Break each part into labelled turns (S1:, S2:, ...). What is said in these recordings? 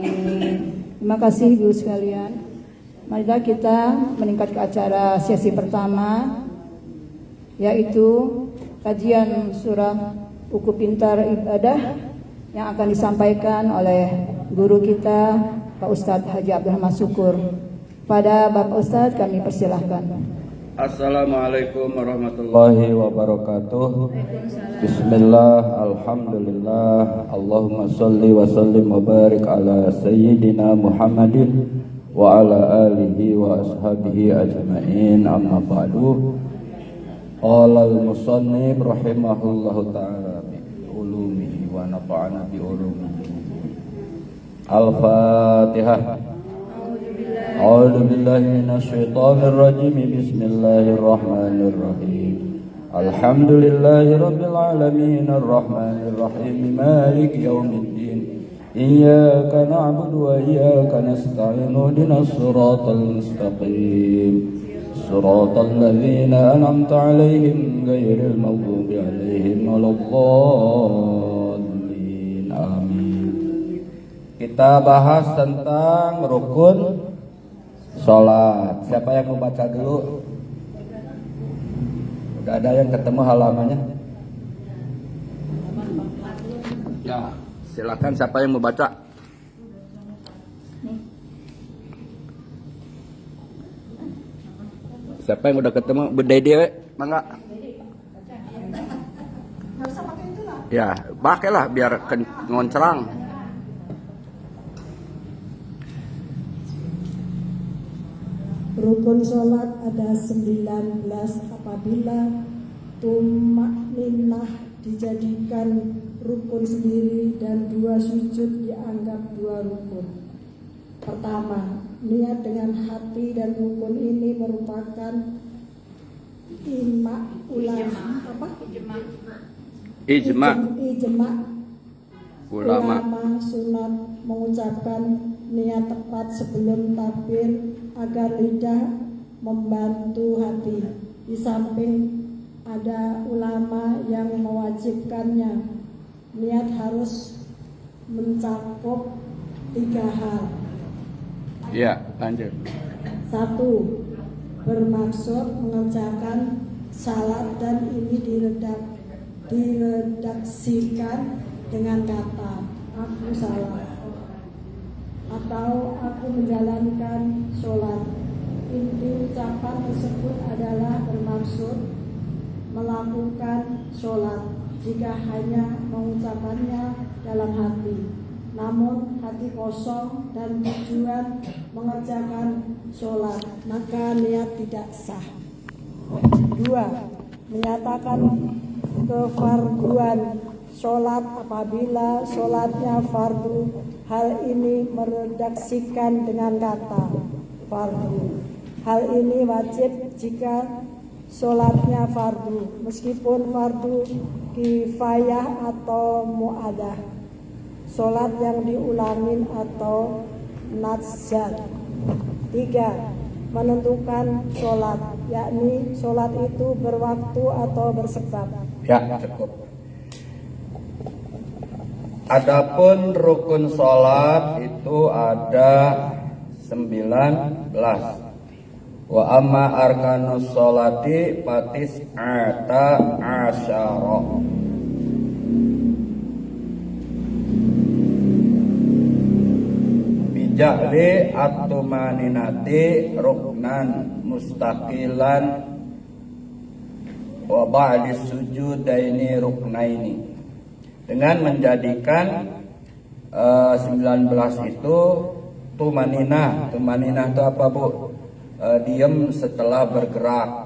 S1: Terima kasih Ibu sekalian. Marilah kita meningkat ke acara sesi pertama, yaitu kajian surah Buku Pintar Ibadah yang akan disampaikan oleh guru kita Pak Ustadz Haji Abdurrahman Syukur. Pada Bapak Ustadz kami persilahkan.
S2: Assalamualaikum warahmatullahi wabarakatuh. Bismillah, alhamdulillah, Allahumma salli wa sallim wa barik ala sayyidina Muhammadin wa ala alihi wa ashabihi ajma'in, amma ba'du. Qala al-musannif rahimahullahu ta'ala bi ulumihi wa nafa'ana bi ulumihi. Al-Fatihah. A'udzu billahi minasyaitonir rajim. Bismillahirrahmanirrahim. Alhamdulillahirabbil alamin arrahmanir rahim maliki yaumiddin. Iyyaka na'budu wa iyyaka nasta'in ihdinas siratal mustaqim. Siratal ladzina an'amta 'alaihim ghairil maghdubi 'alaihim waladdallin. Amin. Kita bahas tentang rukun sholat. Siapa yang mau baca dulu? Udah ada yang ketemu halamannya? Ya, silakan siapa yang mau baca? Siapa yang udah ketemu? Berdede, mangga. Ya, pakailah biar ngoncrang.
S3: Rukun sholat ada 19 apabila tumakninah dijadikan rukun sendiri dan 2 sujud dianggap 2 rukun. Pertama, niat dengan hati dan rukun ini merupakan ijma ulama sunat mengucapkan niat tepat sebelum takbir agar lidah membantu hati. Di samping ada ulama yang mewajibkannya. Niat harus mencakup 3 hal.
S2: Ya, lanjut.
S3: 1. Bermaksud mengerjakan salat dan ini diredaksikan dengan kata aku salat atau aku menjalankan sholat. Inti ucapan tersebut adalah bermaksud melakukan sholat. Jika hanya mengucapkannya dalam hati, namun hati kosong dan tujuan mengerjakan sholat, maka niat tidak sah. 2. Menyatakan kefarduan sholat apabila sholatnya fardu. Hal ini meredaksikan dengan kata fardu. Hal ini wajib jika sholatnya fardu, meskipun fardu kifayah atau mu'adah, sholat yang diulangin atau nazar. 3. Menentukan sholat, yakni sholat itu berwaktu atau bersebab.
S2: Ya, cukup. Adapun rukun sholat itu ada 19. Wa amma arkanus sholati patis ata asyara. Bija'li at-tumaninati ruknan mustaqilan wa ba'di sujudaini ruknaini. Dengan menjadikan 19 itu tumaninah. Tumaninah itu apa, Bu? Diam setelah bergerak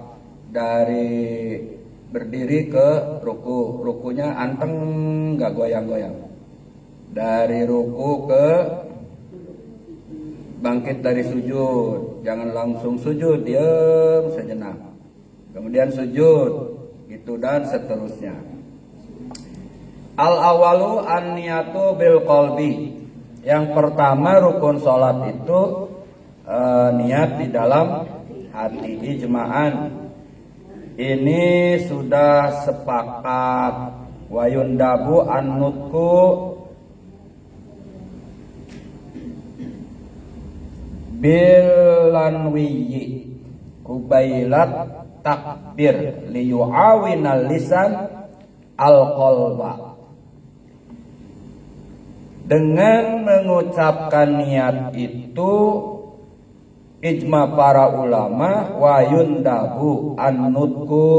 S2: dari berdiri ke ruku. Rukunya anteng, gak goyang-goyang. Dari ruku ke bangkit dari sujud, jangan langsung sujud, diam sejenak. Kemudian sujud, gitu dan seterusnya. Al-awalu an-niyatu bil qalbi. Yang pertama rukun sholat itu niat di dalam hati, ijma'an. Ini sudah sepakat. Wa yundabu an-nutku bilanwiyi kubailat takbir liyu'awinal lisan al-qalba. Dengan mengucapkan niat itu ijma para ulama wa yundabu an-nutqu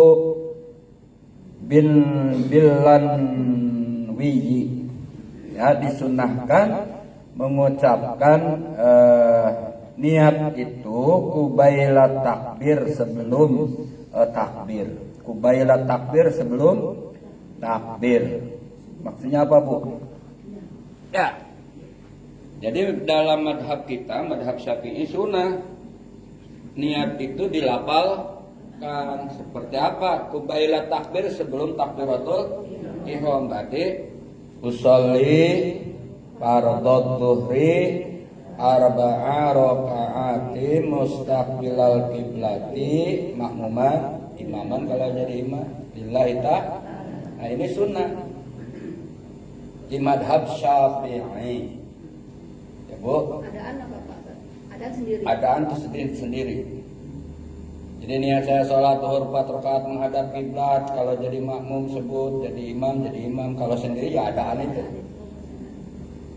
S2: bilanwiyi, ya, disunahkan mengucapkan niat itu kubailat takbir sebelum takbir. Kubailat takbir sebelum takbir. Maksudnya apa, Bu? Ya. Jadi dalam madhab kita, madhab Syafi'i, sunnah niat itu dilafalkan. Seperti apa? Kubailat takbir sebelum takbiratul ihram. Berarti usolli fardhu dhuhri arba'a raka'ati mustaqbilal qiblati makmuman imaman, kalau jadi imam lillahi ta'ala. Nah, ini sunnah di madhab Syafi'i, ya Bu.
S4: Adaan apa Pak? Adaan sendiri.
S2: Adaan itu sendiri. Jadi niat saya sholat zuhur 4 rakaat menghadap kiblat. Kalau jadi makmum sebut, jadi imam. Kalau sendiri ya adaan itu.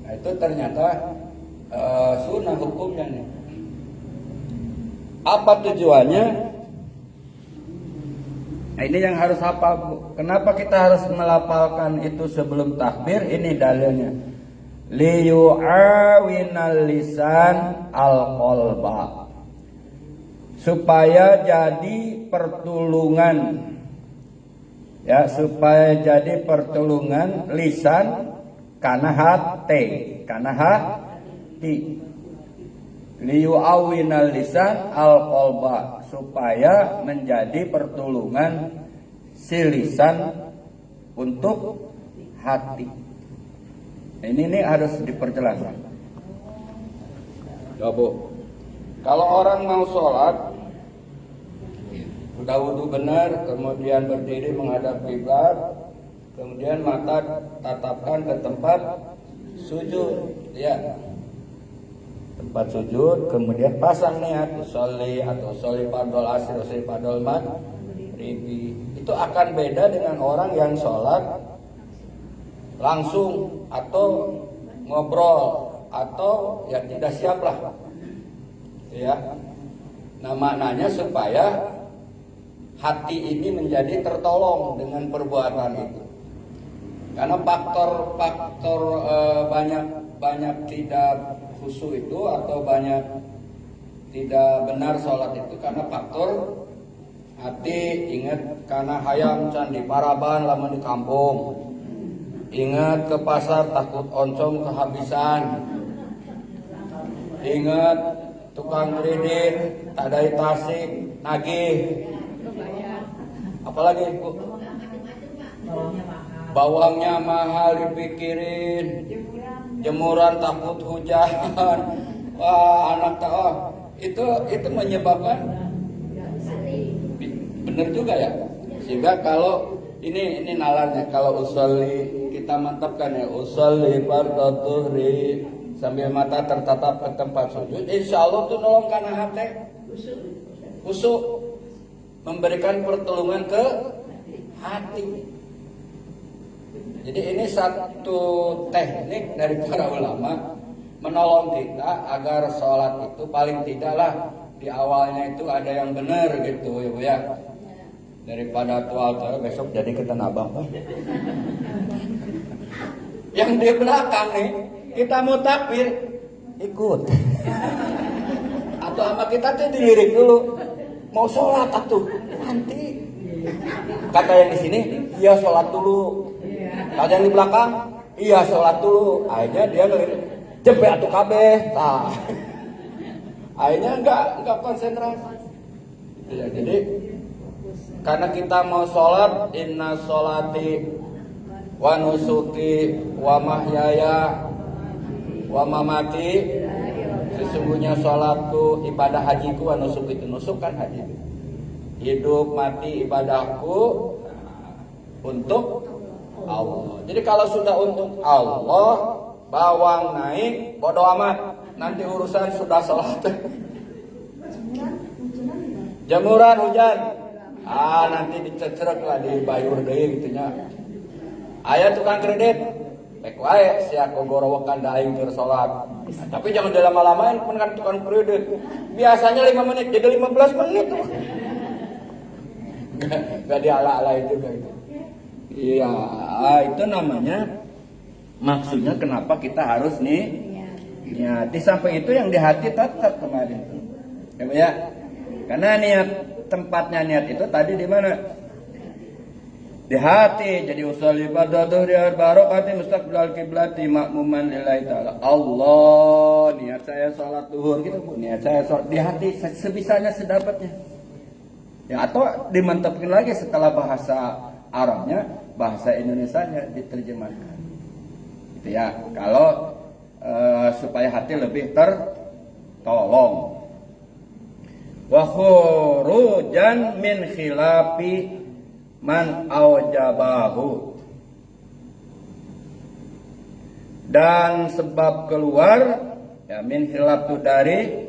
S2: Nah, itu ternyata sunnah hukumnya nih. Apa tujuannya? Nah, ini yang harus hafal, Bu. Kenapa kita harus melafalkan itu sebelum takbir? Ini dalilnya. Liyu'awinal lisan al-qalba. Supaya jadi pertulungan. Ya, supaya jadi pertulungan lisan kana hati. Liyu'awinal lisan al-qalba, supaya menjadi pertulungan si lisan untuk hati. Ini harus diperjelas. Coba, kalau orang mau sholat, udah wudu benar, kemudian berdiri menghadap kiblat, kemudian mata tatapkan ke tempat sujud, ya. Tempat sujud, kemudian pasang niat sholli atau sholli fardhol asr, sholli fardhol maghribi. Itu akan beda dengan orang yang sholat langsung atau ngobrol atau ya tidak siap lah, ya. Nah, maknanya supaya hati ini menjadi tertolong dengan perbuatan itu. Karena faktor banyak tidak khusyuk itu atau banyak tidak benar sholat itu karena faktor hati. Ingat karena hayang can di Paraban lamun di kampung, ingat ke pasar takut oncom kehabisan, ingat tukang kredit tadai tasik nagih, apalagi Bu, bawangnya mahal dipikirin, jemuran takut hujan. Wah, anak tahu itu menyebabkan benar juga ya. Sehingga kalau ini nalarnya, kalau usolli kita mantapkan ya, usolli fardhu dhuhri sambil mata tertatap ke tempat sujud, insya Allah tuh nolong kana hati khusyuk, memberikan pertolongan ke hati. Jadi ini satu teknik dari para ulama menolong kita agar sholat itu paling tidaklah di awalnya itu ada yang benar gitu ya. Daripada tual besok jadi ketenabang. Yang di belakang nih kita mau takbir ikut. Atau sama kita tuh dilirik dulu. Mau sholat atuh nanti. Kata yang di sini, iya sholat dulu. Kata yang di belakang, iya sholat dulu. Akhirnya dia ngelirik, jempe atuh kabeh. Nah. Akhirnya enggak konsentrasi. Ya, jadi karena kita mau sholat, inna sholati wa nusuki wa mahyaya wa mamati, sesungguhnya sholatku, ibadah hajiku, wa nusuki, itu nusuk kan haji, hidup mati ibadahku untuk Allah. Jadi kalau sudah untuk Allah, bawang naik bodo amat. nanti urusan sudah sholat.
S3: Jemuran, hujanan gimana?
S2: Jemuran hujan. Nanti dicecerek lah di bayur deui gitu nya. Aya tukang kredit. Pek wae sia gogorowokan da aing keur salat. Tapi jangan dilama-lamain pun kan tukang kredit. Biasanya 5 menit jadi 15 menit tuh. Gak diala-alain juga itu. Iya, itu namanya maksudnya kenapa kita harus niat. Sampai itu yang di hati tetap kemarin tuh. Ya, karena niat tempatnya niat itu tadi di mana? Di hati. Jadi usolli pada dhuhri barokati mustaqbilal kiblati makmuman lillahi taala. Allah, niat saya salat zuhur gitu Bu. Niat saya salat di hati sebisanya sedapatnya. Ya, atau dimantapkan lagi setelah bahasa Arabnya, bahasa Indonesianya diterjemahkan. Gitu ya. Kalau supaya hati lebih tertolong. Wa khurujan min khilafi man aujabahu, dan sebab keluar ya min khilaf itu dari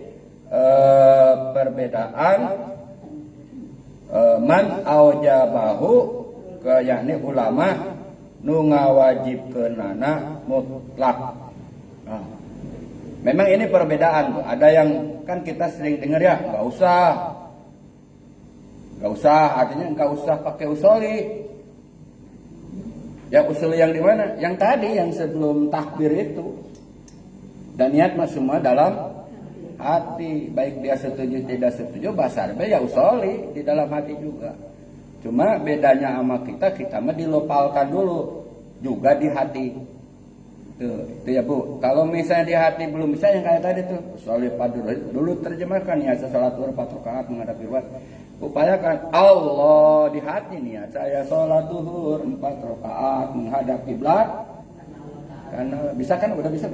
S2: perbedaan man aujabahu ke yakni ulama nu ngawajibkeunana mutlak. Memang ini perbedaan. Ada yang kan kita sering dengar ya, nggak usah, artinya nggak usah pakai usoli. Ya usoli yang di mana? Yang tadi, yang sebelum takbir itu. Dan niat mah semua dalam hati. Baik dia setuju tidak setuju, bahasa Arabnya ya usoli di dalam hati juga. Cuma bedanya sama kita mah dilopalkan dulu juga di hati. Itu ya Bu. Kalau misalnya di hati belum bisa yang kayak tadi tuh, usoli dulu terjemahkan ya salat 4 rakaat menghadap kiblat. Upayakan Allah di hati niat saya sholat zuhur 4 rakaat menghadap kiblat. Karena bisa kan, udah bisa.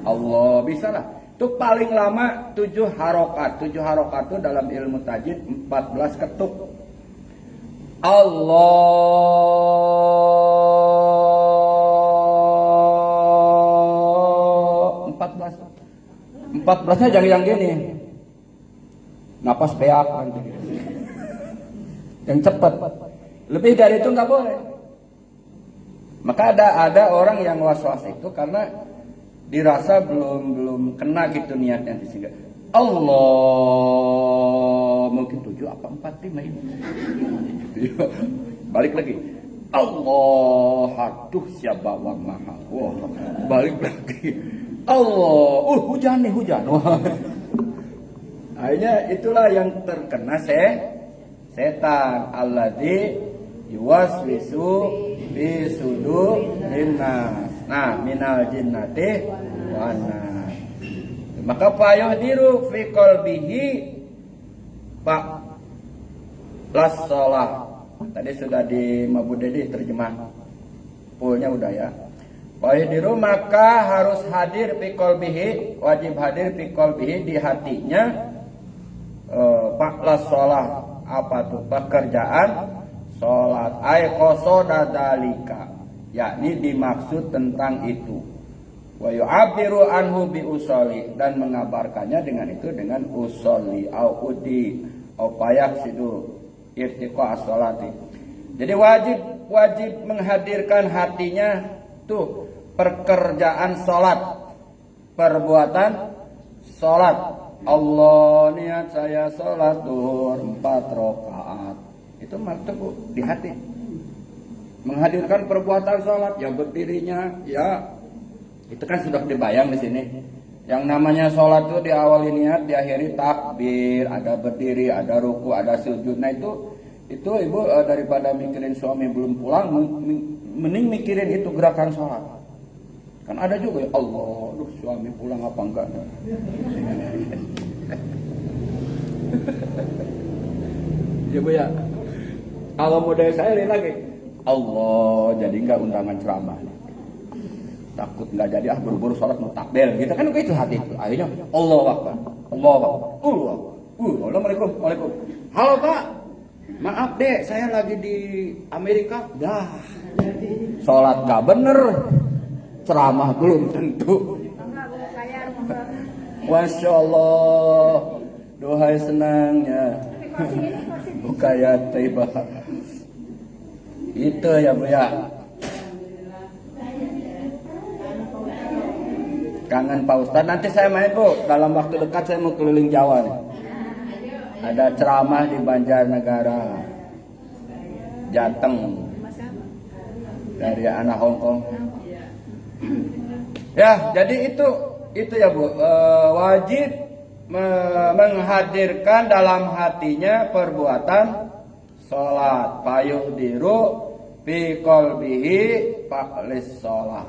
S2: Allah bisa lah. Itu paling lama 7 harokat. 7 harokat itu dalam ilmu tajwid 14 ketuk. Allah 14-nya jangan yang gini. Napas peak nanti. Yang cepat. Lebih dari itu nggak boleh. Maka ada orang yang was-was itu karena dirasa belum kena gitu niatnya sehingga Allah mungkin 7 apa 4 5 ini. Balik lagi. Allah aduh siapa wa maha. Wah, balik lagi. Allah, hujan nih. Akhirnya itulah yang terkena setan alladzi yuwaswisu fi sudurin nas. Nah, minal jinnati wan nas. Maka fayuhdiru fi qalbihi pak las shalah. Tadi sudah di Mabudedi terjemah fullnya udah ya. Fayuhdiru maka harus hadir fi qalbihi, wajib hadir fi qalbihi di hatinya. Paklas sholat apa tuh pekerjaan sholat qasoda dalika, yakni dimaksud tentang itu. Wa yu'abiru anhu bi usoli, dan mengabarkannya dengan itu dengan usoli au udi au payak sidu irtiqa as-sholati. Jadi wajib menghadirkan hatinya tuh pekerjaan sholat, perbuatan sholat. Allah niat saya sholat zuhur 4 rakaat. Itu maksud Bu di hati. Menghadirkan perbuatan sholat, ya berdirinya, ya itu kan sudah dibayang di sini. Yang namanya sholat itu diawali niat, diakhiri takbir, ada berdiri, ada ruku, ada sujud. Nah itu Ibu daripada mikirin suami belum pulang, mending mikirin itu gerakan sholat. Kan ada juga ya Allah, suami pulang apa enggak? Ya Bu ya. Kalau model saya lain lagi. Allah, jadi enggak undangan ceramah. Takut enggak jadi buru-buru sholat mau takbir gitu kan, itu hati itu. Akhirnya Allahu Akbar. Assalamualaikum. Waalaikum. Halo Pak. Maaf Dek, saya lagi di Amerika. Dah. Sholat enggak bener. Ceramah belum tentu. Masya Allah, dohai senangnya. Bukaya taibah. Itu ya Bu ya. Kangen Pak Ustadz. Nanti saya main Bu. Dalam waktu dekat saya mau keliling Jawa nih. Ada ceramah di Banjarnegara, Jateng, dari anak Hongkong. Ya, jadi itu ya Bu, wajib menghadirkan dalam hatinya perbuatan sholat. Fayuhdiru fi qalbihi faqlis sholat.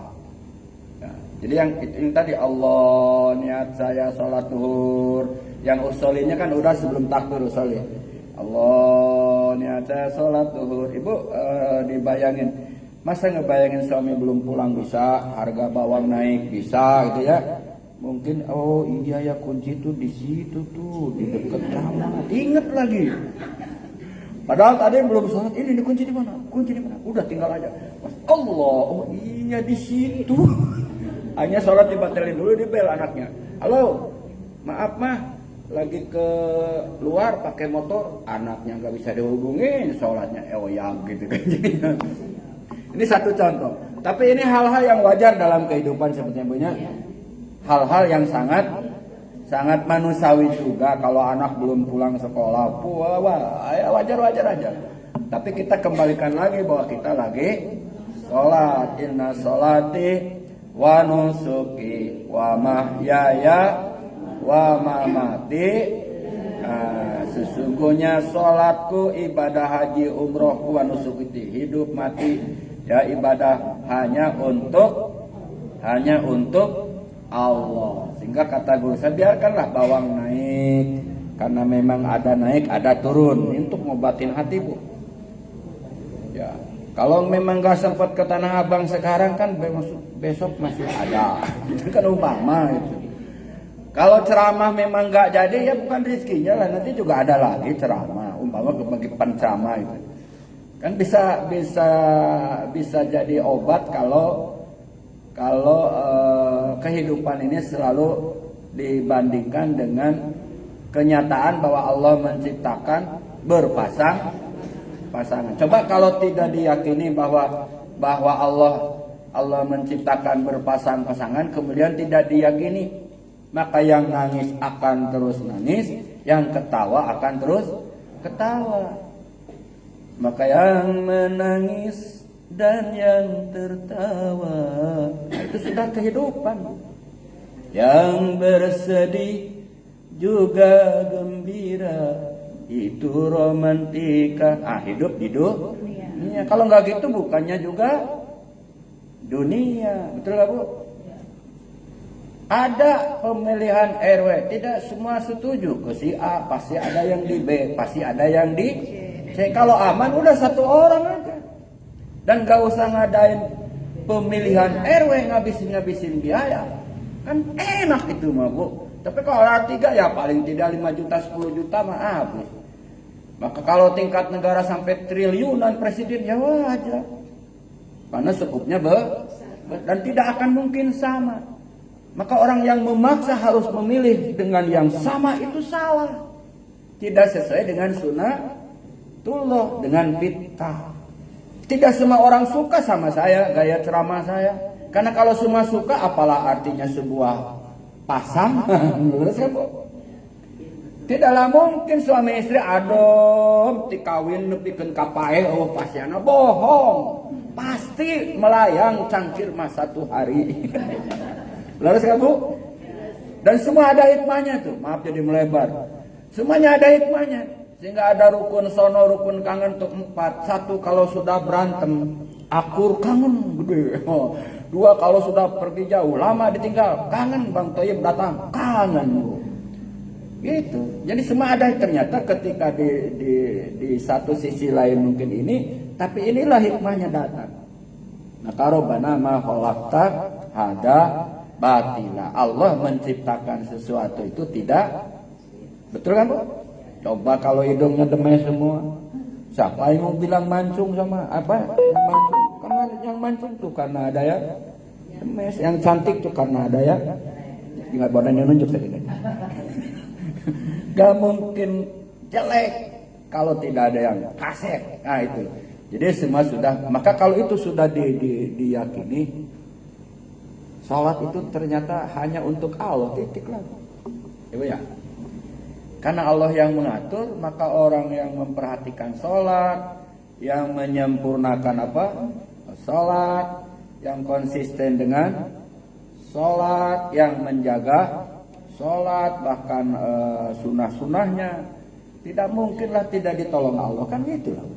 S2: Ya, jadi yang tadi Allah niat saya sholat zuhur. Yang usulinya kan udah sebelum takbir usuli. Allah niat saya sholat zuhur. Ibu dibayangin, masa ngebayangin suami belum pulang bisa, harga bawang naik bisa gitu ya. Mungkin oh iya ya kunci tuh di situ tuh di dekat kamar. Ingat lagi. Padahal tadi belum sholat, ini kunci di mana? Kunci di mana? Udah tinggal aja. Allah, oh iya di situ. Hanya sholat dibatalin dulu, di bel anaknya. Halo, maaf mah, lagi ke luar pakai motor, anaknya nggak bisa dihubungin, sholatnya yang gitu kan. Ini satu contoh. Tapi ini hal-hal yang wajar dalam kehidupan sebetulnya punya. Hal-hal yang sangat manusiawi juga kalau anak belum pulang sekolah. Ya wajar-wajar aja. Tapi kita kembalikan lagi bahwa kita lagi sholat. Inna sholati wa nusuki wa mahyaya wa mamati. Sesungguhnya sholatku, ibadah haji umrohku, wa nusuki, hidup mati ya ibadah hanya untuk Allah. Sehingga kata guru saya, biarkanlah bawang naik, karena memang ada naik ada turun untuk ngobatin hati Bu. Ya, kalau memang gak sempat ke Tanah Abang sekarang kan besok masih ada. Itu kan umpama itu. Kalau ceramah memang gak jadi ya bukan rezekinya lah, nanti juga ada lagi ceramah. Umpama bagi penceramah itu kan bisa jadi obat kalau kehidupan ini selalu dibandingkan dengan kenyataan bahwa Allah menciptakan pasangan. Coba kalau tidak diyakini bahwa Allah menciptakan berpasang-pasangan, kemudian tidak diyakini, maka yang nangis akan terus nangis, yang ketawa akan terus ketawa. Maka yang menangis dan yang tertawa, itu sudah kehidupan. Yang bersedih juga gembira, itu romantika. Hidup di dunia. Kalau nggak gitu bukannya juga dunia. Betul nggak Bu? Ada pemilihan RW, tidak semua setuju ke si A, pasti ada yang di B, pasti ada yang di C. Kalau aman udah satu orang aja. Dan gak usah ngadain pemilihan RW ngabisin biaya. Kan enak itu mah Bu. Tapi kalau R3 ya paling tidak 5 juta 10 juta mah habis. Maka kalau tingkat negara sampai triliunan presiden ya wajar. Karena sekupnya dan tidak akan mungkin sama. Maka orang yang memaksa harus memilih dengan yang sama itu salah. Tidak sesuai dengan sunnatullah, dengan fitrah. Tidak semua orang suka sama saya, gaya ceramah saya. Karena kalau semua suka, apalah artinya sebuah pasangan? Tidaklah mungkin suami istri adem, tikawin, nepikeun kapae, oh pasti anak bohong. Pasti melayang cangkir mas satu hari. Laras kan Bu? Dan semua ada hikmahnya tuh, maaf jadi melebar. Semuanya ada hikmahnya. Sehingga ada rukun sono, rukun kangen untuk 4. 1 kalau sudah berantem, akur kangen gede. 2 kalau sudah pergi jauh, lama ditinggal, kangen Bang Toyib datang, kangen. Gitu. Jadi semua ada, ternyata ketika di satu sisi lain mungkin ini, tapi inilah hikmahnya datang. Nah, karobana ma khalaqta hada batila. Allah menciptakan sesuatu itu tidak betul kan Bu? Coba kalau hidungnya demai semua, siapa yang mau bilang mancung sama apa? Yang mancung, karena yang mancung tuh karena ada ya demes, yang cantik tuh karena ada ya Ingat badan yang nunjuk tadi. Gak mungkin jelek kalau tidak ada yang kasek. Nah itu. Jadi semua sudah. Maka kalau itu sudah diyakini, salat itu ternyata hanya untuk Allah, titik lah. Ibu ya. Karena Allah yang mengatur, maka orang yang memperhatikan salat, yang menyempurnakan apa? Salat, yang konsisten dengan salat, yang menjaga salat, bahkan sunnah-sunnahnya, tidak mungkinlah tidak ditolong Allah, kan gitu lah.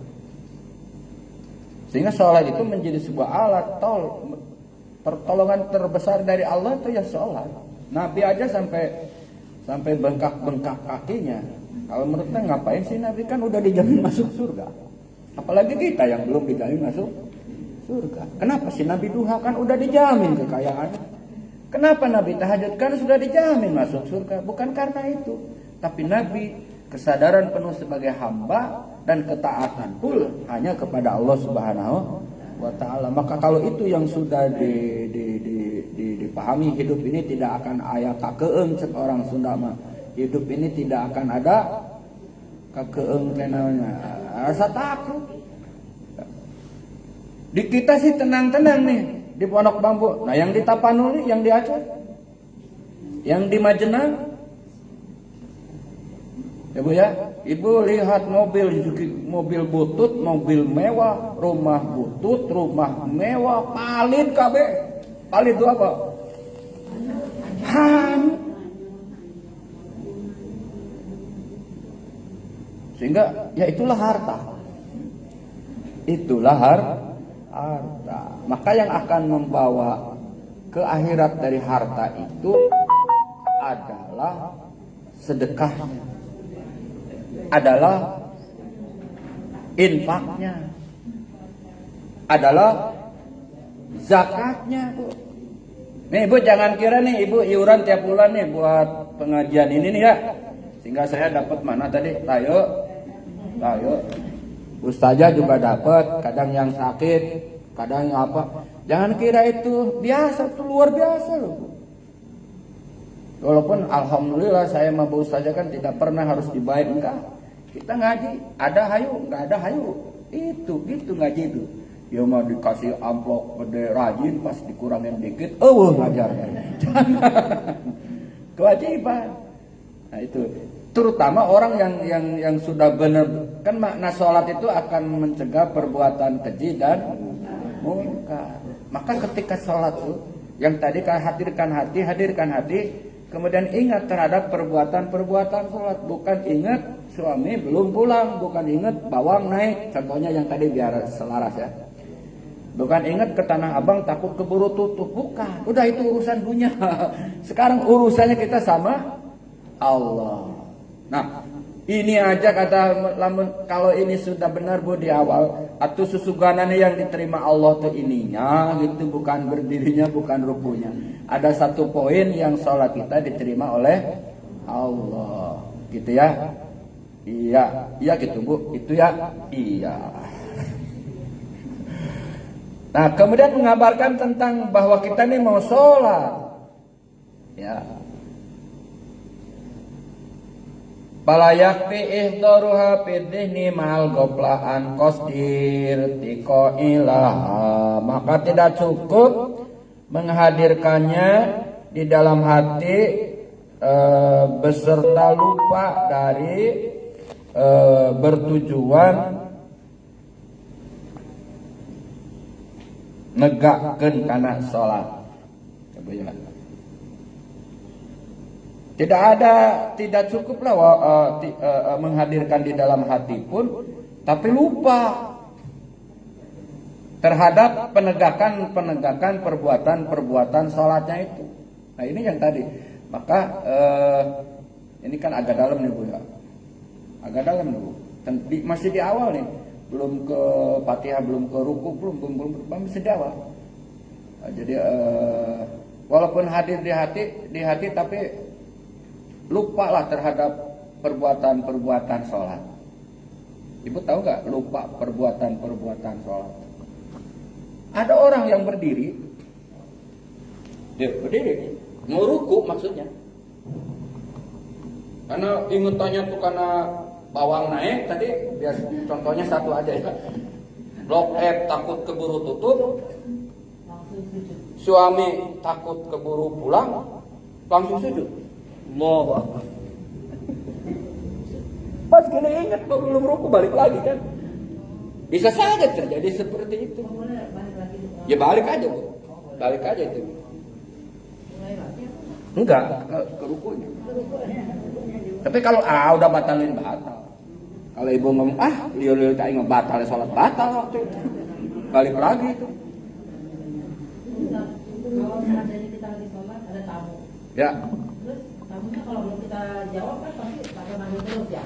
S2: Sehingga salat itu menjadi sebuah alat pertolongan terbesar dari Allah itu ya salat. Nabi aja sampai bengkak-bengkak kakinya. Kalau menurutnya ngapain sih Nabi, kan udah dijamin masuk surga. Apalagi kita yang belum dijamin masuk surga. Kenapa sih Nabi duha, kan udah dijamin kekayaan. Kenapa Nabi tahajud, kan sudah dijamin masuk surga. Bukan karena itu, tapi Nabi kesadaran penuh sebagai hamba dan ketaatan full hanya kepada Allah Subhanahu wa ta'ala. Maka kalau itu yang sudah dipahami, hidup ini tidak akan aya kakeung, cek orang Sunda mah. Hidup ini tidak akan ada kakeung kenalnya. Rasa takut. Di kita sih tenang-tenang nih di Pondok Bambu. Nah, yang di Tapanuli, yang di Aceh, yang di Majenang, Ibu ya, Ibu lihat mobil butut, mobil mewah, rumah butut, rumah mewah, palit kabeh. Palit itu apa? Sehingga ya itulah harta. Itulah harta. Maka yang akan membawa ke akhirat dari harta itu adalah sedekahnya, adalah infaknya, adalah zakatnya, Bu. Nih Ibu jangan kira nih Ibu iuran tiap bulan nih buat pengajian ini nih ya, sehingga saya dapat mana tadi? Tayo. Ustazah juga dapat, kadang yang sakit, kadang yang apa. Jangan kira itu biasa, itu luar biasa loh. Walaupun alhamdulillah saya sama Bu Ustazah kan tidak pernah harus dibayar, enggak. Kita ngaji, ada hayu, enggak ada hayu. Itu ngaji itu. Dia mau dikasih amplop gede rajin, pas dikurangin dikit, ngajar. Kewajiban. Nah itu. Terutama orang yang sudah benar, kan makna sholat itu akan mencegah perbuatan keji dan munkar. Maka ketika sholat itu, yang tadi kan hadirkan hati, kemudian ingat terhadap perbuatan sholat. Bukan ingat suami belum pulang, bukan ingat bawang naik, contohnya yang tadi biar selaras ya. Bukan ingat ke Tanah Abang takut keburu tutup, bukan. Udah itu urusan dunia. Sekarang urusannya kita sama Allah. Nah, ini aja kata kalau ini sudah benar Bu di awal, atau susuganannya yang diterima Allah tuh ininya gitu, bukan berdirinya, bukan rukunya. Ada satu poin yang sholat kita diterima oleh Allah, gitu ya. Iya gitu Bu, itu ya. Iya. Nah, kemudian mengabarkan tentang bahwa kita ini mau sholat, ya. Palayak fi ihdaruha fidhni ma'al goplaan qasdir tiko ilaha. Maka tidak cukup menghadirkannya di dalam hati beserta lupa dari bertujuan negakkeun kana salat. Coba ya. Tidak cukuplah menghadirkan di dalam hati pun, tapi lupa terhadap penegakan perbuatan sholatnya itu. Nah ini yang tadi. Maka ini kan agak dalam nih Bu ya, agak dalam nih Bu. Masih di awal nih, belum ke Fatihah, belum ke ruku, belum masih di awal. Nah, jadi walaupun hadir di hati tapi lupalah terhadap perbuatan sholat. Ibu tahu nggak lupa perbuatan sholat? Ada orang yang berdiri, dia berdiri Mau ruku maksudnya. Karena ingetannya tuh karena bawang naik tadi, biar contohnya satu aja ya. Blok F takut keburu tutup, suami takut keburu pulang, langsung sujud. Allahu Akbar. Pas gini ingat belum ruku balik lagi kan. Bisa saja terjadi seperti itu. Ya balik aja Bu. Balik aja itu. Enggak, ke rukunya. Tapi kalau udah batalin batal. Kalau ibu ngomong liur-liur tak ingat batal sholat batal waktu itu. Balik lagi itu.
S5: Kalau seandainya kita lagi sholat ada tamu.
S2: Ya.
S5: Terus tamunya kalau belum kita jawab kan pasti pakai manggil terus ya.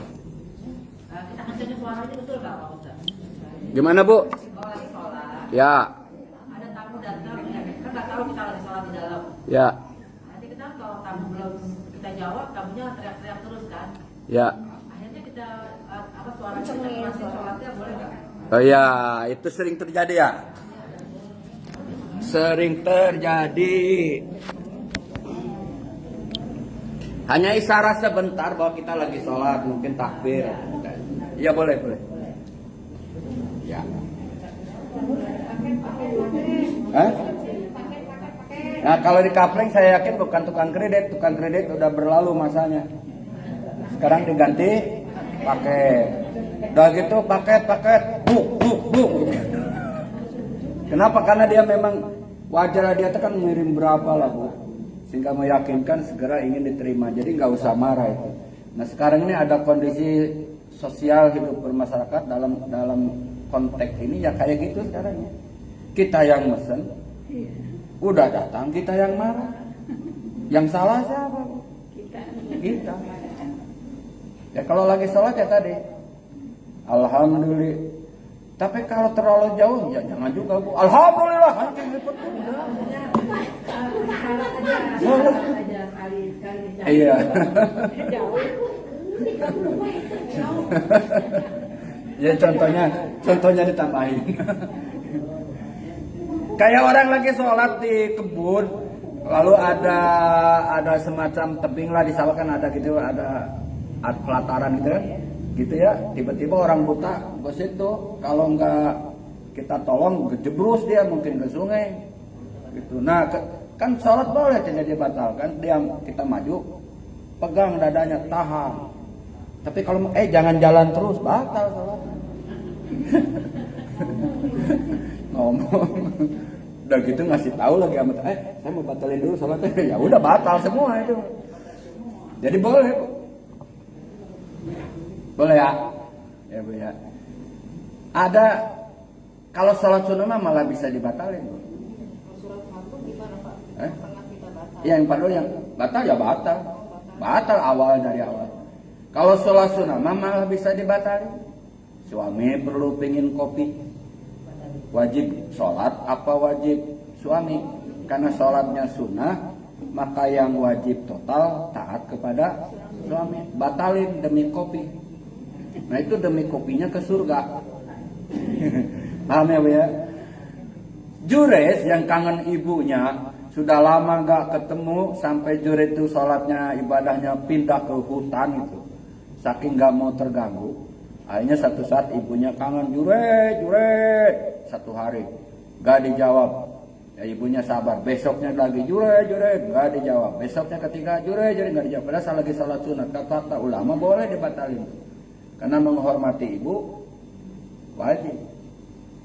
S5: Nah, kita kecilnya suaranya betul nggak Pak Ustaz?
S2: Gimana Bu?
S5: Kalau lagi sholat.
S2: Ya.
S5: Ada tamu datang, ya, kan nggak tahu kita lagi sholat di dalam.
S2: Ya.
S5: Nanti kita kalau tamu belum kita jawab, tamunya teriak-teriak terus kan.
S2: Ya.
S5: Akhirnya kita suaranya kita masih sholatnya boleh nggak?
S2: Oh ya, itu sering terjadi ya. Sering terjadi. Hanya isyarat sebentar bahwa kita lagi sholat, mungkin takbir. Iya boleh. Ya. Nah kalau di kapling saya yakin bukan tukang kredit udah berlalu masanya. Sekarang diganti pakai. Udah gitu paket, buk. Kenapa? Karena dia memang wajar dia kan ngirim berapa lah Bu, sehingga meyakinkan segera ingin diterima. Jadi nggak usah marah itu. Nah sekarang ini ada kondisi sosial hidup bermasyarakat dalam konteks ini ya kayak gitu sekarang ya. Kita yang mesen, udah datang kita yang marah. Yang salah siapa? Kita. Ya kalau lagi sholat ya tadi, alhamdulillah. Tapi kalau terlalu jauh ya jangan juga Bu. Alhamdulillah nanti ngikut udah. Iya. Ya contohnya ditambahin. Kayak orang lagi sholat di kebun, lalu ada semacam tebing lah di sawah kan ada gitu, ada pelataran gitu kan. Gitu ya, tiba-tiba orang buta ke situ, kalau nggak kita tolong jebrus dia mungkin ke sungai gitu. Nah kan sholat boleh tidak dibatalkan, kita maju pegang dadanya tahan, tapi kalau jangan jalan terus batal sholat. Ngomong udah gitu ngasih tahu lagi sama saya mau batalin dulu sholatnya. Ya udah batal semua itu. Jadi boleh ya Bu ya. Ada kalau sholat sunnah malah bisa dibatalin.
S4: Surat Fatur gimana Pak? Pernah kita batal.
S2: Yang padahal yang batal ya batal dari awal. Kalau sholat sunnah malah bisa dibatalin. Suami perlu pingin kopi, wajib sholat apa wajib suami? Karena sholatnya sunnah, maka yang wajib total taat kepada suami. Batalin demi kopi. Nah itu demi kopinya ke surga. Paham ya Bu ya? Jures yang kangen ibunya sudah lama gak ketemu, sampai Jures itu sholatnya ibadahnya pindah ke hutan itu, saking gak mau terganggu. Akhirnya satu saat ibunya kangen, Jures satu hari gak dijawab. Ya ibunya sabar, besoknya lagi Jures gak dijawab, besoknya ketiga Jures gak dijawab. Padahal lagi sholat sunat. Kata ulama boleh dibatalin karena menghormati ibu wajib.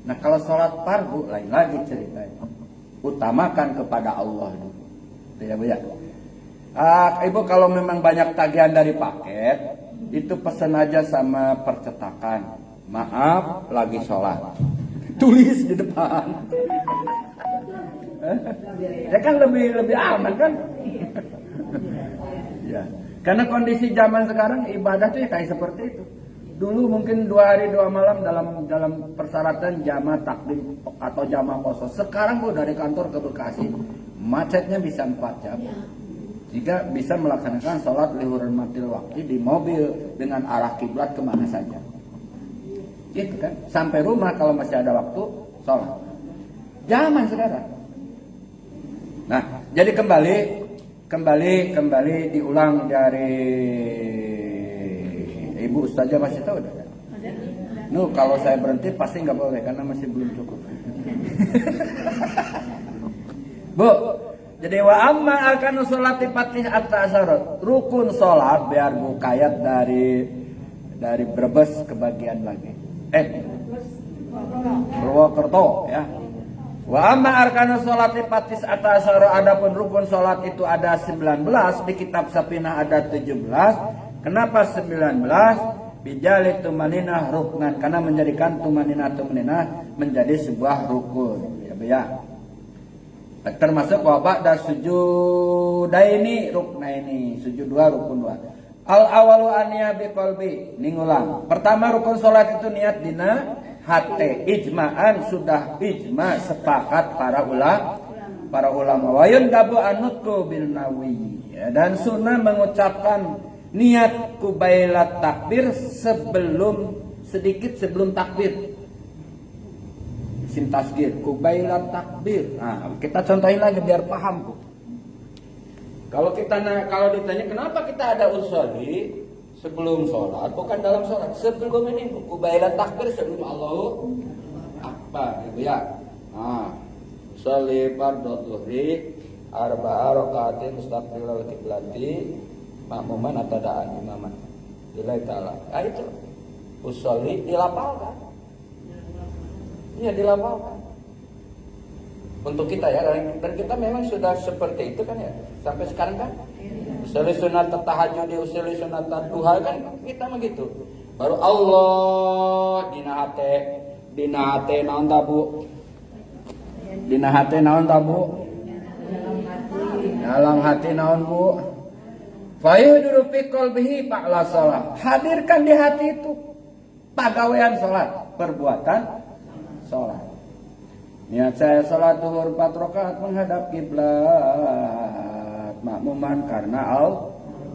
S2: Nah kalau sholat fardu lain lagi ceritanya, utamakan kepada Allah dulu. Tidak ya. Ibu kalau memang banyak tagihan dari paket, itu pesan aja sama percetakan, maaf lagi sholat, tulis di depan. Ya kan lebih aman kan? Ya. Karena kondisi zaman sekarang ibadah tuh ya kayak seperti itu. Dulu mungkin 2 hari 2 malam dalam persyaratan jamaah takdim atau jamaah kosong. Sekarang Bu dari kantor ke Bekasi macetnya bisa 4 jam. Jika bisa melaksanakan sholat lihuran matil waktu di mobil dengan arah kiblat kemana saja. Gitu kan? Sampai rumah kalau masih ada waktu sholat. Zaman sekarang. Nah, jadi kembali kembali diulang dari Ibu Ustazah masih tahu dah? Kalau saya berhenti pasti nggak boleh karena masih belum cukup. Bu, jadi wa amma arkanu sholati patih atasyarat. Rukun sholat biar Bu kayat dari Brebes ke bagian lagi. Purwokerto ya. Wa amma arkanu sholati patih atasyarat, adapun rukun sholat itu ada 19, di kitab Sapinah ada 17. Kenapa 19? Bijali tumaninah ruknan, karena menjadikan tumaninah menjadi sebuah rukun. Ya. Termasuk wabak dan sujudaini ruknaini, sujud 2 rukun 2. Al awalu aniya biqalbi, ningulang. Pertama rukun salat itu niat dina hati, ijma'an sudah ijma sepakat para ulama. Wayun dabu anutku bil nawi, ya, dan sunnah mengucapkan niat kubailat takbir sedikit sebelum takbir. Sintasgir, kubailat takbir. Nah, kita contohin lagi biar paham, Bu. Kalau ditanya kenapa kita ada usolli sebelum sholat, bukan dalam sholat, sebelum ini kubailat takbir sebelum Allahu Akbar, gitu ya. Nah, usolli fardhu dhuhri arba'a raka'atin mustaqbilal qiblati makmuman atau da'an imaman lillahi ta'ala. Nah itu usolli dilapalkan. Iya dilapalkan. Untuk kita ya, dan kita memang sudah seperti itu kan ya. Sampai sekarang kan usolli sunat tahajud, usolli sunat duha kan kita begitu. Baru Allah dina hate naon ta Bu? Dina hate naon ta Bu? Dalam hati naon Bu? Fayuduru fi qalbihi fa'la shalah. Hadirkan di hati itu pagawean salat, perbuatan salat. Niat saya salat zuhur 4 rakaat menghadap kiblat makmuman karena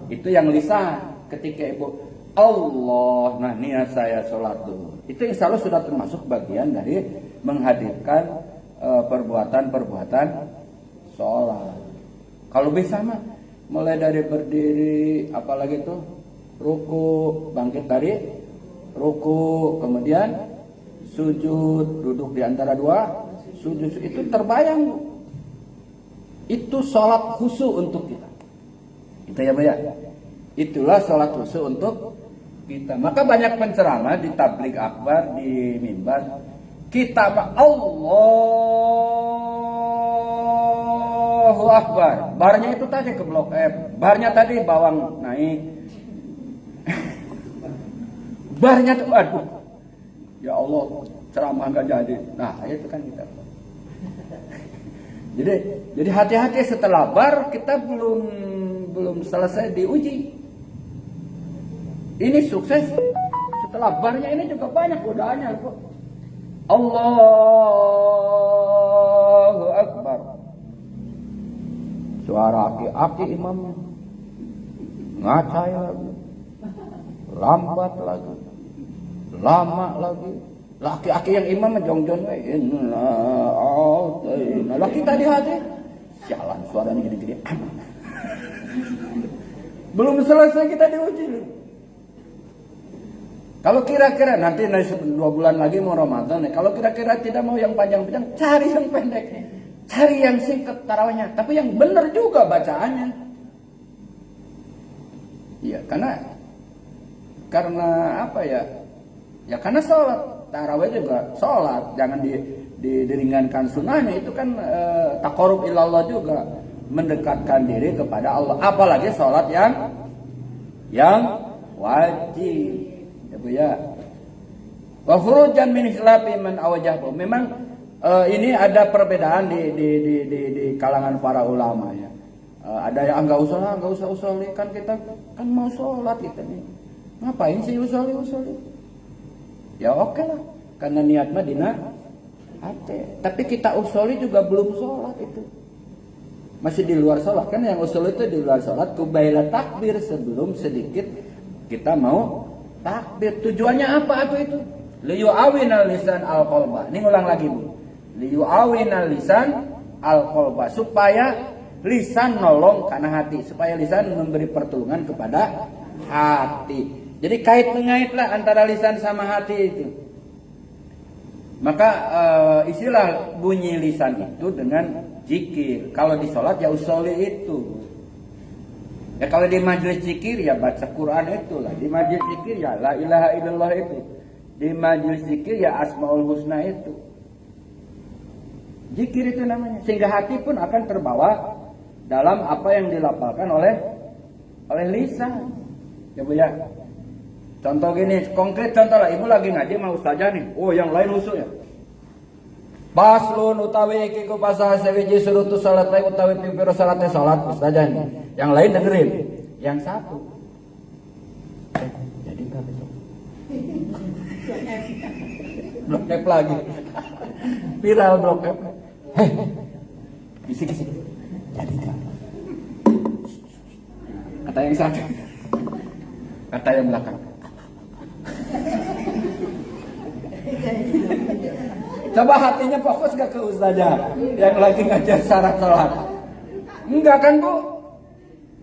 S2: itu yang lisan ketika Ibu Allah. Nah, niat saya salat zuhur. Itu insyaallah sudah termasuk bagian dari menghadirkan perbuatan salat. Kalau bisa mah mulai dari berdiri, apalagi itu ruku, bangkit dari ruku, kemudian sujud, duduk di antara dua sujud, itu terbayang. Itu sholat khusyuk untuk kita. Itu ya Bu ya. Itulah sholat khusyuk untuk kita. Maka banyak penceramah di tabligh akbar, di mimbar, kita Allahu Akbar. Barnya itu tadi ke blok F. Barnya tadi bawang naik. Barnya tuh aduh. Ya Allah, ceramah enggak jadi. Nah, itu kan kita. Jadi hati-hati setelah bar kita belum selesai diuji. Ini sukses. Setelah barnya ini juga banyak godaannya kok. Allahu Akbar. Suara aki-aki imamnya ngacai lagi, lambat lagi, lama lagi. Laki-laki yang imam jong-jong laki tadi hati sialan suaranya gede-gede. Belum selesai kita diuji. Kalau kira-kira nanti 2 bulan lagi mau Ramadan, kalau kira-kira tidak mau yang panjang-panjang, cari yang pendek. Cari yang singkat tarawihnya, tapi yang benar juga bacaannya. Iya, karena apa ya? Ya karena sholat. Tarawih juga sholat, jangan diringankan sunnahnya. Itu kan taqarrub ilallah juga, mendekatkan diri kepada Allah. Apalagi sholat yang wajib, ya Bu ya. Wa khurujan min khilafi man awjahu. Memang ini ada perbedaan di kalangan para ulama ya. Ada yang enggak usah usolli, kan kita kan mau sholat kita nih. Ngapain sih usolli? Ya oke lah, karena niat mah dina hati. Tapi kita usolli juga belum sholat itu. Masih di luar sholat, kan yang usolli itu di luar sholat. Kubailat takbir sebelum sedikit kita mau takbir. Tujuannya apa itu? Liyu'awinal lisan al-qalba. Ini ulang lagi Bu. Liyu'awinal lisan al-qalba. Supaya lisan nolong karena hati, supaya lisan memberi pertolongan kepada hati. Jadi kait mengaitlah antara lisan sama hati itu. Maka istilah bunyi lisan itu dengan zikir. Kalau di sholat ya usoli itu. Ya kalau di majelis zikir ya baca Quran itulah. Di majelis zikir ya la ilaha illallah itu. Di majelis zikir ya asmaul husna itu. Zikir itu namanya. Sehingga hati pun akan terbawa dalam apa yang dilafalkan oleh lisan. Ya Bu ya. Contoh gini, konkret contoh lah, ibu lagi ngaji sama ustazah nih. Oh, yang lain husu ya. Baslun utawi iki ku pasal sewiji surutu salat utawi pipiro salatnya salat ustazah nih. Yang lain dengerin. Yang satu. Jadi enggak betul. Blok F lagi. Viral blok F. Bisik-bisik. Jadi enggak. Kata yang satu. Kata yang belakang. Coba hatinya fokus gak ke ustazah yang lagi ngajar syarat sholat? Enggak kan Bu?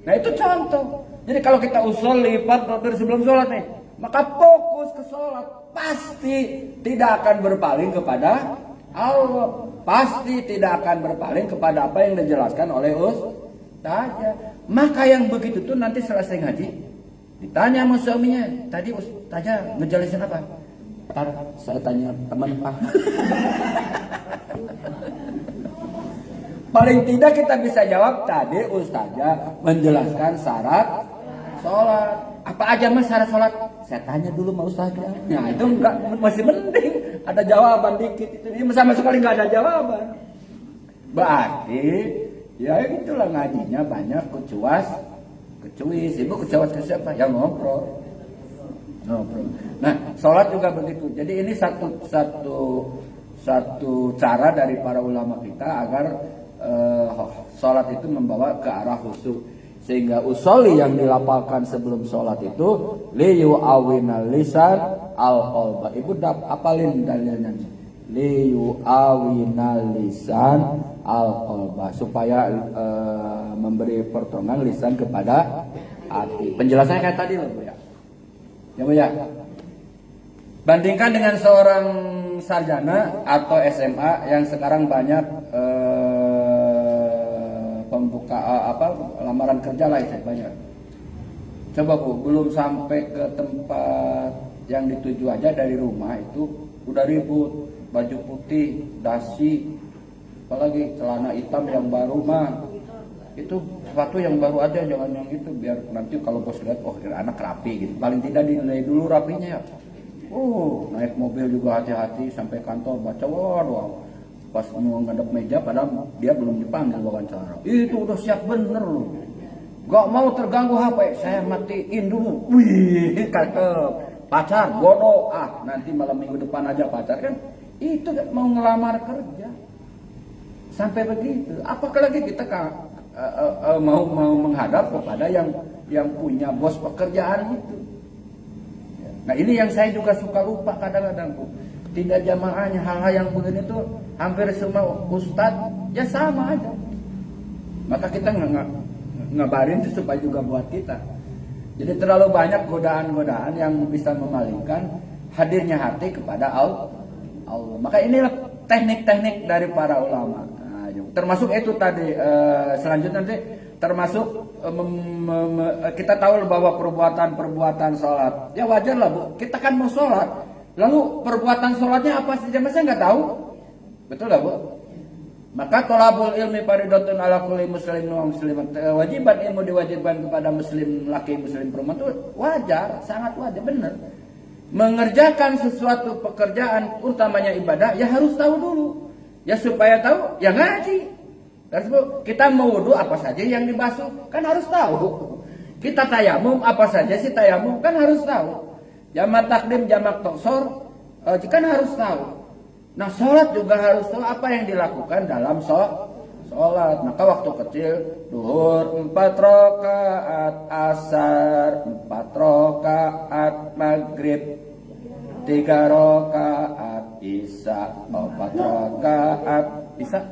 S2: Nah itu contoh. Jadi kalau kita usul lipat dari sebelum sholat nih, maka fokus ke sholat. Pasti tidak akan berpaling kepada Allah. Pasti tidak akan berpaling kepada apa yang dijelaskan oleh ustazah. Maka yang begitu tuh nanti selesai ngaji, ditanya sama suaminya, tadi ustazah ngejelasin apa? Ntar saya tanya teman Pak. Paling tidak kita bisa jawab, tadi ustazah menjelaskan syarat sholat. Apa aja mas syarat sholat? Saya tanya dulu sama ustazah. Nah itu enggak, masih mending ada jawaban dikit. Itu sama sekali enggak ada jawaban. Berarti ya itulah ngajinya banyak kecuis. Ibu kecuas ke siapa? Ya ngobrol. Nah, sholat juga begitu. Jadi ini satu cara dari para ulama kita agar sholat itu membawa ke arah khusyuk. Sehingga usoli yang dilapalkan sebelum sholat itu liyu awinal lisan al qalba. Ibu apalin dalilnya. Liyu awinal lisan al qalba, supaya memberi pertolongan lisan kepada hati. Penjelasannya kayak tadi loh Bu ya. Ya Bu ya. Bandingkan dengan seorang sarjana atau SMA yang sekarang banyak lamaran kerja lah itu banyak. Coba Bu, belum sampai ke tempat yang dituju aja dari rumah itu udah ribut, baju putih, dasi, apalagi celana hitam yang baru mah. Itu sesuatu yang baru aja, jangan yang itu, biar nanti kalau bos lihat oh anak rapi gitu. Paling tidak dinilai dulu rapinya ya. Naik mobil juga hati-hati sampai kantor baca waduh. Pas mau ngadep meja padahal dia belum dipanggil wawancara. Itu udah siap bener loh. Gak mau terganggu HP, saya matiin dulu. Wih, cakep. Pacar bodoh. Nanti malam minggu depan aja pacar kan. Itu mau ngelamar kerja. Sampai begitu. Apalagi kita mau menghadap kepada yang punya bos pekerjaan itu. Nah ini yang saya juga suka lupa kadang-kadang Bu. Tidak jamaahnya hal-hal yang begini tuh hampir semua ustadz ya sama aja. Maka kita ngabarin itu supaya juga buat kita. Jadi terlalu banyak godaan-godaan yang bisa memalingkan hadirnya hati kepada Allah. Maka inilah teknik-teknik dari para ulama. Nah, termasuk itu tadi selanjutnya nanti termasuk kita tahu bahwa perbuatan sholat ya wajar lah Bu. Kita kan mau sholat, lalu perbuatan sholatnya apa saja masa nggak tahu, betul lah Bu. Maka tolabul ilmi fardhatun ala kulli muslim wa muslimat. Kewajiban ilmu diwajibkan kepada muslim laki muslim perempuan itu wajar, sangat wajar, benar. Mengerjakan sesuatu pekerjaan utamanya ibadah ya harus tahu dulu. Ya supaya tahu ya ngaji. Kita mau wudu apa saja yang dibasuh kan harus tahu. Kita tayamum apa saja sih tayamum kan harus tahu. Jamak takdim, jamak toksor kan harus tahu. Nah sholat juga harus tahu apa yang dilakukan dalam sholat. Maka waktu kecil duhur 4 rakaat, asar 4 rakaat, maghrib 3 rakaat, isya 4 rakaat, isya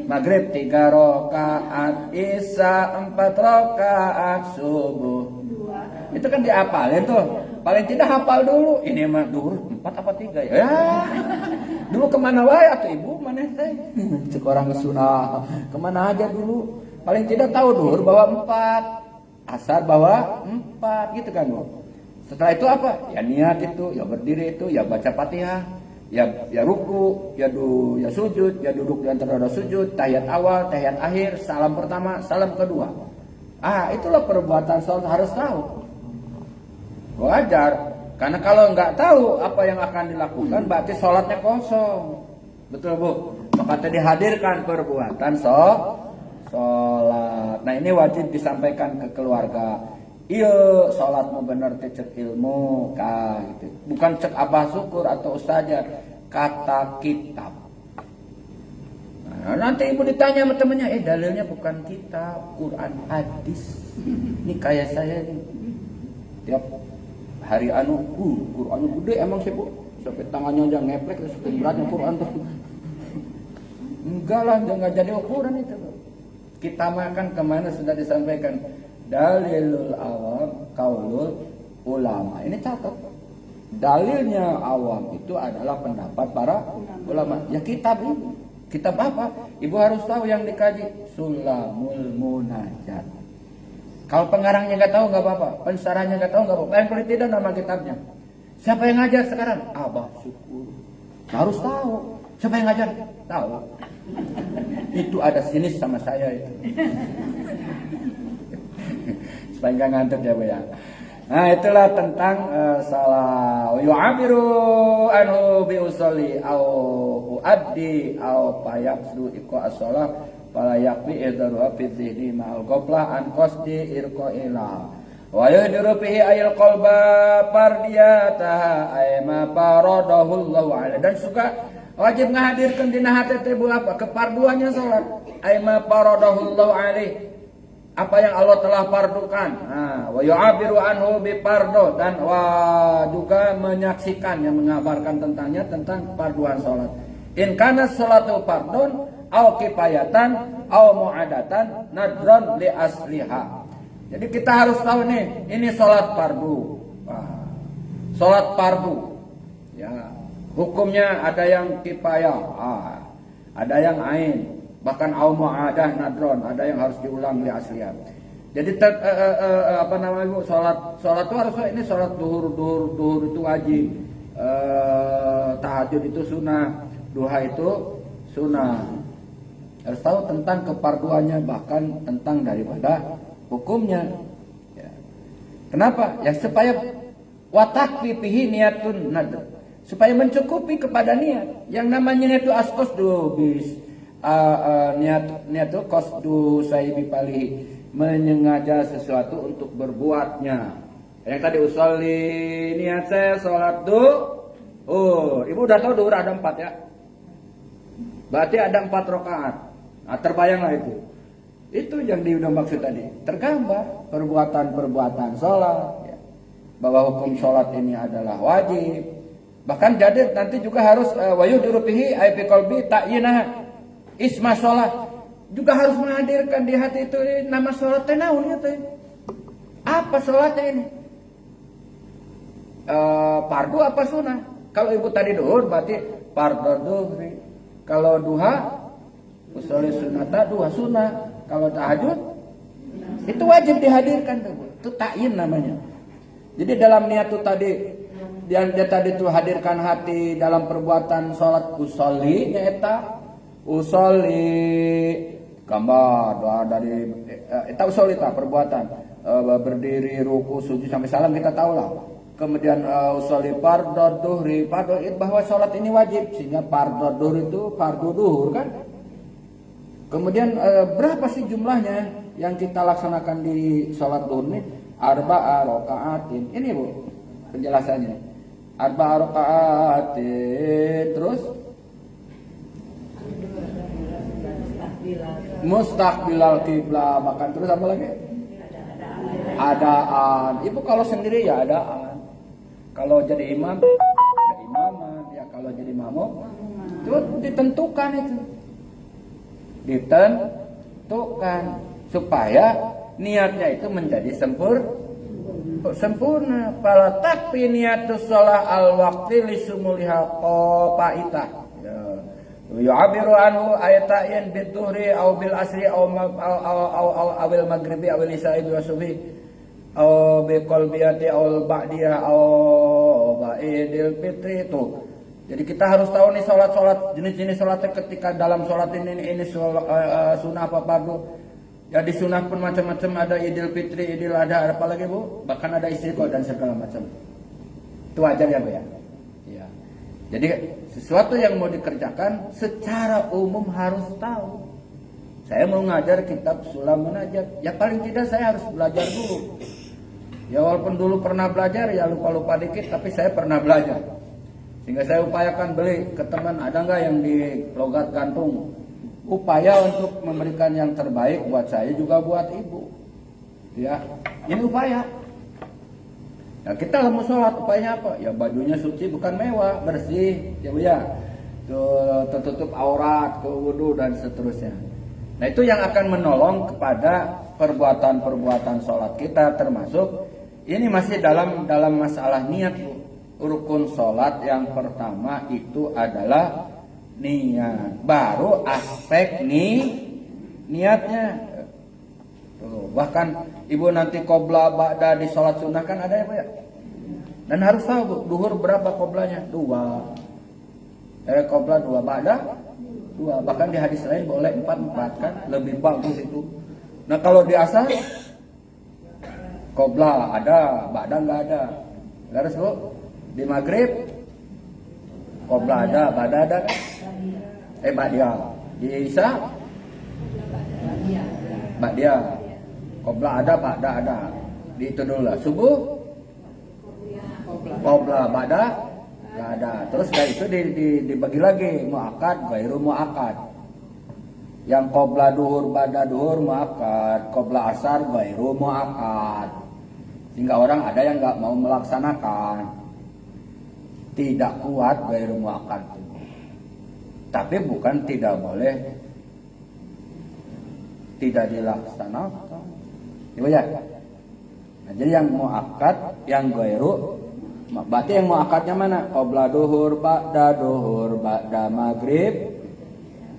S2: Maghrib 3 rakaat, Isya 4 rakaat, subuh. Itu kan dihafalin tuh. Paling tidak hafal dulu. Ini mah duhur 4 apa 3 ya? Ya. Dulu kemana wae atuh ibu maneh teh? Cek orang sunah. Kemana aja dulu? Paling tidak tahu duhur bawa 4, asar bawa 4 gitu kan Bu. Setelah itu apa? Ya niat itu, ya berdiri itu, ya baca Fatihah, ya ruku, ya sujud, ya duduk di antara sujud, tahiyat awal, tahiyat akhir, salam pertama, salam kedua. Itulah perbuatan sholat harus tahu. Wajar, karena kalau nggak tahu apa yang akan dilakukan berarti sholatnya kosong. Betul Bu? Maka dihadirkan perbuatan sholat. Nah ini wajib disampaikan ke keluarga. Iya, sholatmu bener teh cek ilmu kah gitu. Bukan cek abah syukur atau ustazah, kata kitab. Nah, nanti ibu ditanya sama temennya, dalilnya bukan kitab, Quran, hadis. Ini kayak saya nih. Tiap hari Qurannya gede emang sih Bu. Sampai tangannya aja ngeplek, sampai beratnya Quran tuh. Enggak lah, jangan jadi ukuran itu. Kita makan kemana sudah disampaikan. Dalilul awam qaulul ulama. Ini catat. Dalilnya awam itu adalah pendapat para ulama. Ya kitab ini. Kitab apa? Ibu harus tahu yang dikaji. Sulamul Munajat. Kalau pengarangnya nggak tahu nggak apa-apa. Pensarahnya nggak tahu nggak apa-apa. Yang paling tidak nama kitabnya. Siapa yang ngajar sekarang? Abah Syukur. Harus tahu. Siapa yang ngajar? Tahu. Itu ada sinis sama saya itu. Supaya nggak ngantuk ya Bu ya. Nah itulah tentang salah. Yu'abiru anhu bi usolli au uaddi au payabsu iqa as-shalah fala yakfi idharu fi dhihni ma'al ghaflah an qasdi irqa'ila wa yuhdiru fihi ayil qalba pardiyataha ayma faradahu Allahu alaihi. Dan suka wajib menghadirkan dina hati teh Bu apa? Keparduannya salat. Ayma faradahu Allahu alaihi. Apa yang Allah telah fardukan. Wa yu'abiru anhu bi fardo, dan juga menyaksikan, yang mengabarkan tentangnya, tentang parduan salat. In kana salatu fardun au kifayatan au mu'adatan nadron li asliha. Jadi kita harus tahu nih, ini salat fardu. Salat fardu. Ya, hukumnya ada yang kifayah, ada yang ain. Bahkan au mu'adah nadron, ada yang harus diulang di aslian. Jadi salat itu harus, ini salat duhur itu wajib. Tahajud itu sunnah, duha itu sunnah. Harus tahu tentang keparduannya, bahkan tentang daripada hukumnya. Ya. Kenapa? Ya supaya watakfi fihi niatun nadr. Supaya mencukupi kepada niat. Yang namanya itu askos bis. Niat itu qasdu saibi pali, menyengaja sesuatu untuk berbuatnya. Yang tadi usolli, niat saya salat ibu udah tahu duhur ada 4 ya. Berarti ada 4 rakaat. Terbayanglah itu. Itu yang udah maksud tadi. Tergambar perbuatan salat ya. Bahwa hukum salat ini adalah wajib. Bahkan jadi nanti juga harus wayudiru fihi ay fi qalbi ta'yinah. Isma sholat juga harus menghadirkan di hati itu nama sholat naon ya teh. Apa sholatnya ini? Fardu apa sunnah? Kalau ibu tadi duhur berarti fardu duhri. Kalau duha usolli sunnata, duha sunnah. Kalau tahajud itu wajib dihadirkan tuh. Itu ta'yin namanya. Jadi dalam niat itu tadi dia tadi itu hadirkan hati dalam perbuatan sholat usolli nyaeta usolli gambar doa dari kita usolli perbuatan berdiri, ruku, sujud sampai salam kita tahu lah. Kemudian usolli fardhu duhri, bahwa sholat ini wajib, sehingga fardhu duhur itu fardhu duhur kan. Kemudian berapa sih jumlahnya yang kita laksanakan di sholat duhur ini? 4 rakaatin. Ini Bu penjelasannya. 4 rakaatin terus mustaqbilal kiblah, makan terus apa lagi? Adaan. Ibu kalau sendiri ya adaan. Kalau jadi imam ada imaman, ya kalau jadi makmum itu ditentukan itu. ditentukan supaya niatnya itu menjadi sempurna. Fala takfi niatus shalah al waqti li sumuliha qapaita. Yu'abiru anhu ayatain bid-dhuhri aw bil asri aw awil maghribi aw isya'i wa subhi aw bi qalbiyati aw ba'diyah aw ba'idil fitri itu. Jadi kita harus tahu nih salat jenis-jenis salatnya ketika dalam salat ini sunnah apa fardu. Ya di sunnah pun macam-macam, ada Idul Fitri, Idul Adha, apa lagi Bu? Bahkan ada istiqomah dan segala macam. Itu wajar ya Bu ya. Ya. Jadi sesuatu yang mau dikerjakan secara umum harus tahu. Saya mau ngajar kitab Sulam Munajat, ya paling tidak saya harus belajar dulu. Ya walaupun dulu pernah belajar, ya lupa-lupa dikit, tapi saya pernah belajar. Sehingga saya upayakan beli ke teman, ada nggak yang di logat gantung. Upaya untuk memberikan yang terbaik buat saya juga buat ibu. Ya, ini upaya. Nah, kita mau sholat, upayanya apa? Ya bajunya suci, bukan mewah, bersih, ya Bu ya. Tertutup aurat, ke wudu dan seterusnya. Nah, itu yang akan menolong kepada perbuatan-perbuatan sholat kita, termasuk ini masih dalam masalah niat Bu. Rukun sholat yang pertama itu adalah niat, baru aspek niatnya. Tuh, bahkan ibu nanti qobla ba'da di sholat sunnah kan ada ya Bu ya. Dan harus tahu Bu, duhur berapa qoblanya? 2. Qobla 2, ba'da 2. Bahkan di hadis lain boleh 4 kan, lebih bagus itu. Nah kalau di asar qobla ada, ba'da enggak ada. Harus Bu. Di maghrib qobla ada, ba'da ada kan? Ba'diyah. Di Isya Ba'diyah. Qobla ada, ba'da ada. Di itu dulu lah. Subuh qobla, ba'da enggak ada. Terus dari itu dibagi lagi, muakkad, ghairu muakkad. Yang qobla duhur, ba'da duhur muakkad, qobla asar ghairu muakkad. Sehingga orang ada yang enggak mau melaksanakan. Tidak kuat ghairu muakkad. Tapi bukan tidak boleh tidak dilaksanakan. Ya. Nah, jadi yang muakkad, yang ghairu, berarti yang muakkadnya mana? Qobla duhur, ba'da maghrib,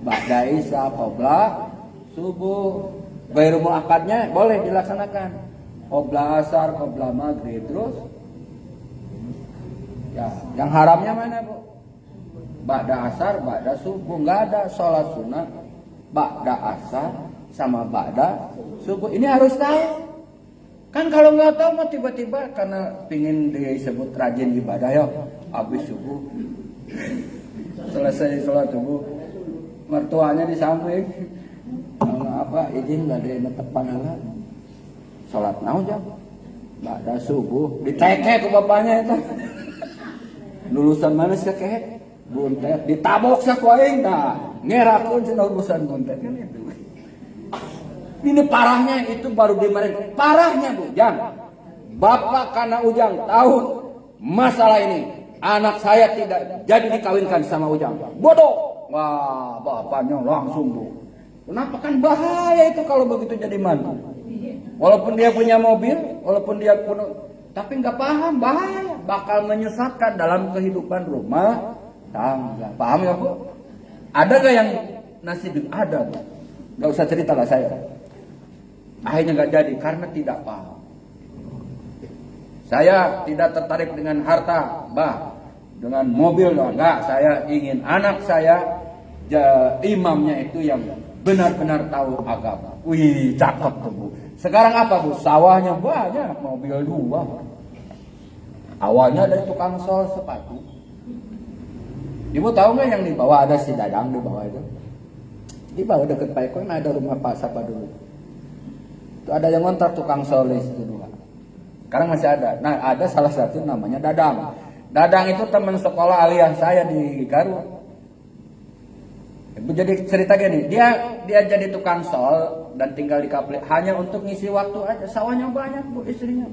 S2: ba'da isya, qobla subuh. Ghairu muakkadnya boleh dilaksanakan. Qobla asar, qobla maghrib, terus. Ya, yang haramnya mana Bu? Ba'da asar, ba'da subuh. Nggak ada sholat sunnah ba'da asar sama ba'da subuh. Ini harus tahu. Kan kalau nggak tahu mah tiba-tiba karena pingin disebut rajin ibadah ya, habis subuh selesai sholat subuh mertuanya di samping, apa izin nggak ada yang pahala sholat naon jam ba'da subuh diteke ke bapaknya itu. Lulusan mana sih kek? Buntet ditabok sakuaing dah ngerakeun cenah urusan buntet kan itu. Ini parahnya itu baru dimarahin. Parahnya Bu, Jang. Bapak karena Ujang tahu masalah ini. Anak saya tidak jadi dikawinkan sama Ujang. Bodoh. Wah, bapaknya langsung Bu. Kenapa kan bahaya itu kalau begitu jadi mantu. Walaupun dia punya mobil, walaupun dia tapi nggak paham bahaya, bakal menyesatkan dalam kehidupan rumah tangga. Paham ya Bu? Ada gak yang nasib? Ada Bu. Gak usah cerita lah saya. Akhirnya gak jadi karena tidak paham. Saya tidak tertarik dengan harta, dengan mobil, enggak. Saya ingin anak saya imamnya itu yang benar-benar tahu agama. Wih, cakep tuh Bu. Sekarang apa Bu? Sawahnya banyak, mobil 2. Awalnya dari tukang sol sepatu. Ibu tahu nggak yang di bawah ada si Dadang di bawah itu? Di bawah deket Paikon ada rumah Pak Sapa dulu. Itu ada yang ngontrak tukang sol itu 2. Sekarang masih ada. Nah ada salah satu namanya Dadang. Dadang itu teman sekolah aliyah saya di Garut. Ibu jadi cerita gini, dia jadi tukang sol dan tinggal di Kapli hanya untuk ngisi waktu aja. Sawahnya banyak Bu istrinya.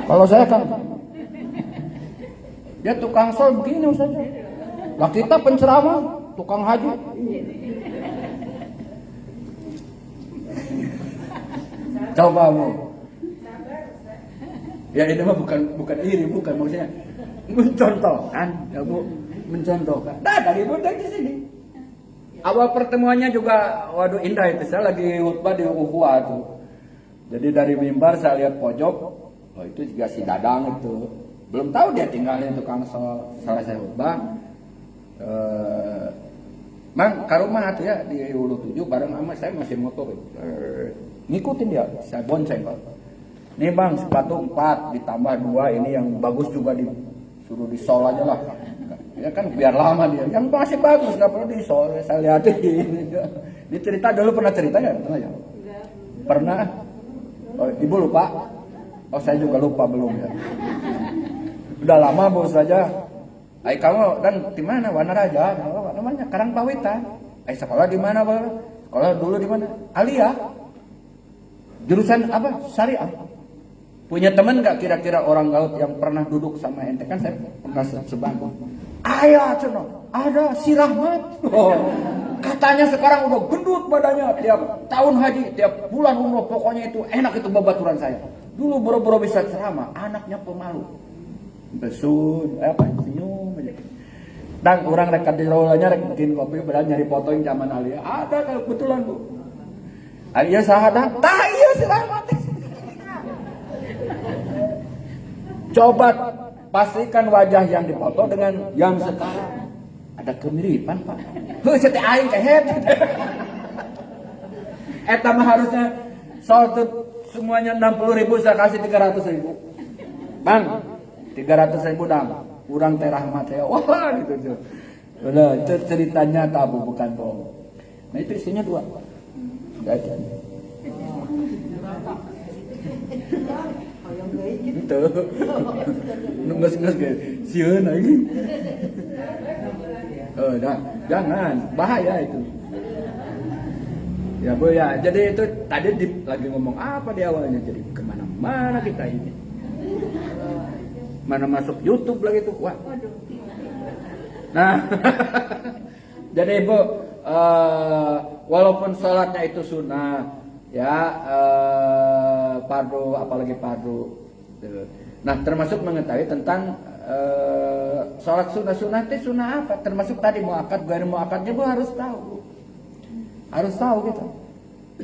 S2: Kalau saya kan dia tukang sol begini saja. Lah kita penceramah, tukang haji. Coba Bu. Ya ini mah bukan iri, bukan maksudnya mencontohkan, ya Bu, mencontohkan. Nah dari budak di sini. Awal pertemuannya juga, waduh indah itu. Saya lagi khutbah di Ukhuwah tuh. Jadi dari mimbar saya lihat pojok, oh itu juga si Dadang itu. Belum tahu dia tinggalnya tukang selesai khutbah. Mang, ke rumah tuh ya di Ulu 7 bareng sama saya masih motor. Ngikutin dia, saya bonceng Pak. Nih Bang, sepatu 4 ditambah 2 ini yang bagus juga disuruh disol aja lah. Ya kan biar lama dia. Yang masih bagus nggak perlu disol. Saya lihatin. Ini cerita dulu pernah cerita ya? Pernah ya? Pernah. Oh, Ibu lupa? Oh saya juga lupa belum ya. Udah lama bos saja. Ay kamu dan di mana? Wanaraja. Namanya Karangpawitan. Ay sekolah di mana Pak? Sekolah dulu di mana? Alia. Jurusan apa? Syariah. Punya teman nggak kira-kira orang Gaut yang pernah duduk sama ente? Kan saya pernah sebangku. Ayah ceno, ada si Rahmat. Oh, katanya sekarang udah gendut badannya, tiap tahun haji, tiap bulan umroh, pokoknya itu enak itu babaturan saya. Dulu boro-boro bisa ceramah, anaknya pemalu. Besun, apa senyum aja. Dan orang rekat di rolanya rekin kopi, berani nyari foto yang zaman Alia. Ada kebetulan Bu. Alia sahadat, tah iya si Rahmat. Coba pastikan wajah yang dipoto dengan yang sekarang. Ada kemiripan Pak. Heuh teh aing kehet. Eta mah harusnya soal semuanya 60.000 saya kasih 300.000. Bang, 300.000 dang. Kurang teh Rahmat saya. Wah gitu tuh. Udah, itu ceritanya tabu bukan bohong. Nah itu isinya 2. Enggak ada. Itu nunggu-nunggu sieun lagi. Jangan, bahaya itu. Ya Bu ya, jadi itu tadi lagi ngomong apa di awalnya, jadi kemana-mana kita ini. Mana masuk YouTube lagi tuh, wah. Nah, jadi Bu, walaupun sholatnya itu sunnah, ya fardu, apalagi fardu. Nah, termasuk mengetahui tentang sholat sunnah itu sunnah apa? Termasuk tadi muakkad, ghair muakkadnya Bu harus tahu. Harus tahu gitu.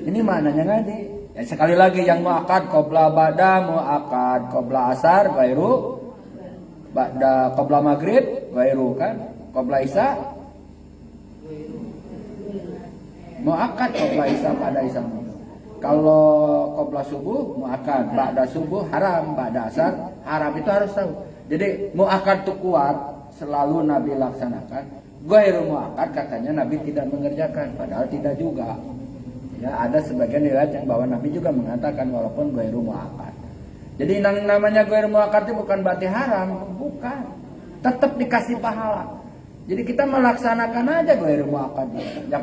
S2: Ini maknanya ngaji. Ya, sekali lagi yang muakkad qobla ba'da, muakkad qobla asar, ghairu ba'da qobla maghrib, ghairu kan? Qobla isya muakkad qobla isya pada isya. Kalau qobla subuh muakkad, ba'da subuh haram, ba'da asar haram, itu harus tahu. Jadi muakkad itu kuat, selalu Nabi laksanakan. Ghairu muakkad katanya Nabi tidak mengerjakan, padahal tidak juga. Ya, ada sebagian riwayat yang bahwa Nabi juga mengatakan walaupun ghairu muakkad. Jadi yang namanya ghairu muakkad itu bukan berarti haram, bukan. Tetap dikasih pahala. Jadi kita melaksanakan aja ghairu muakkad. Ya,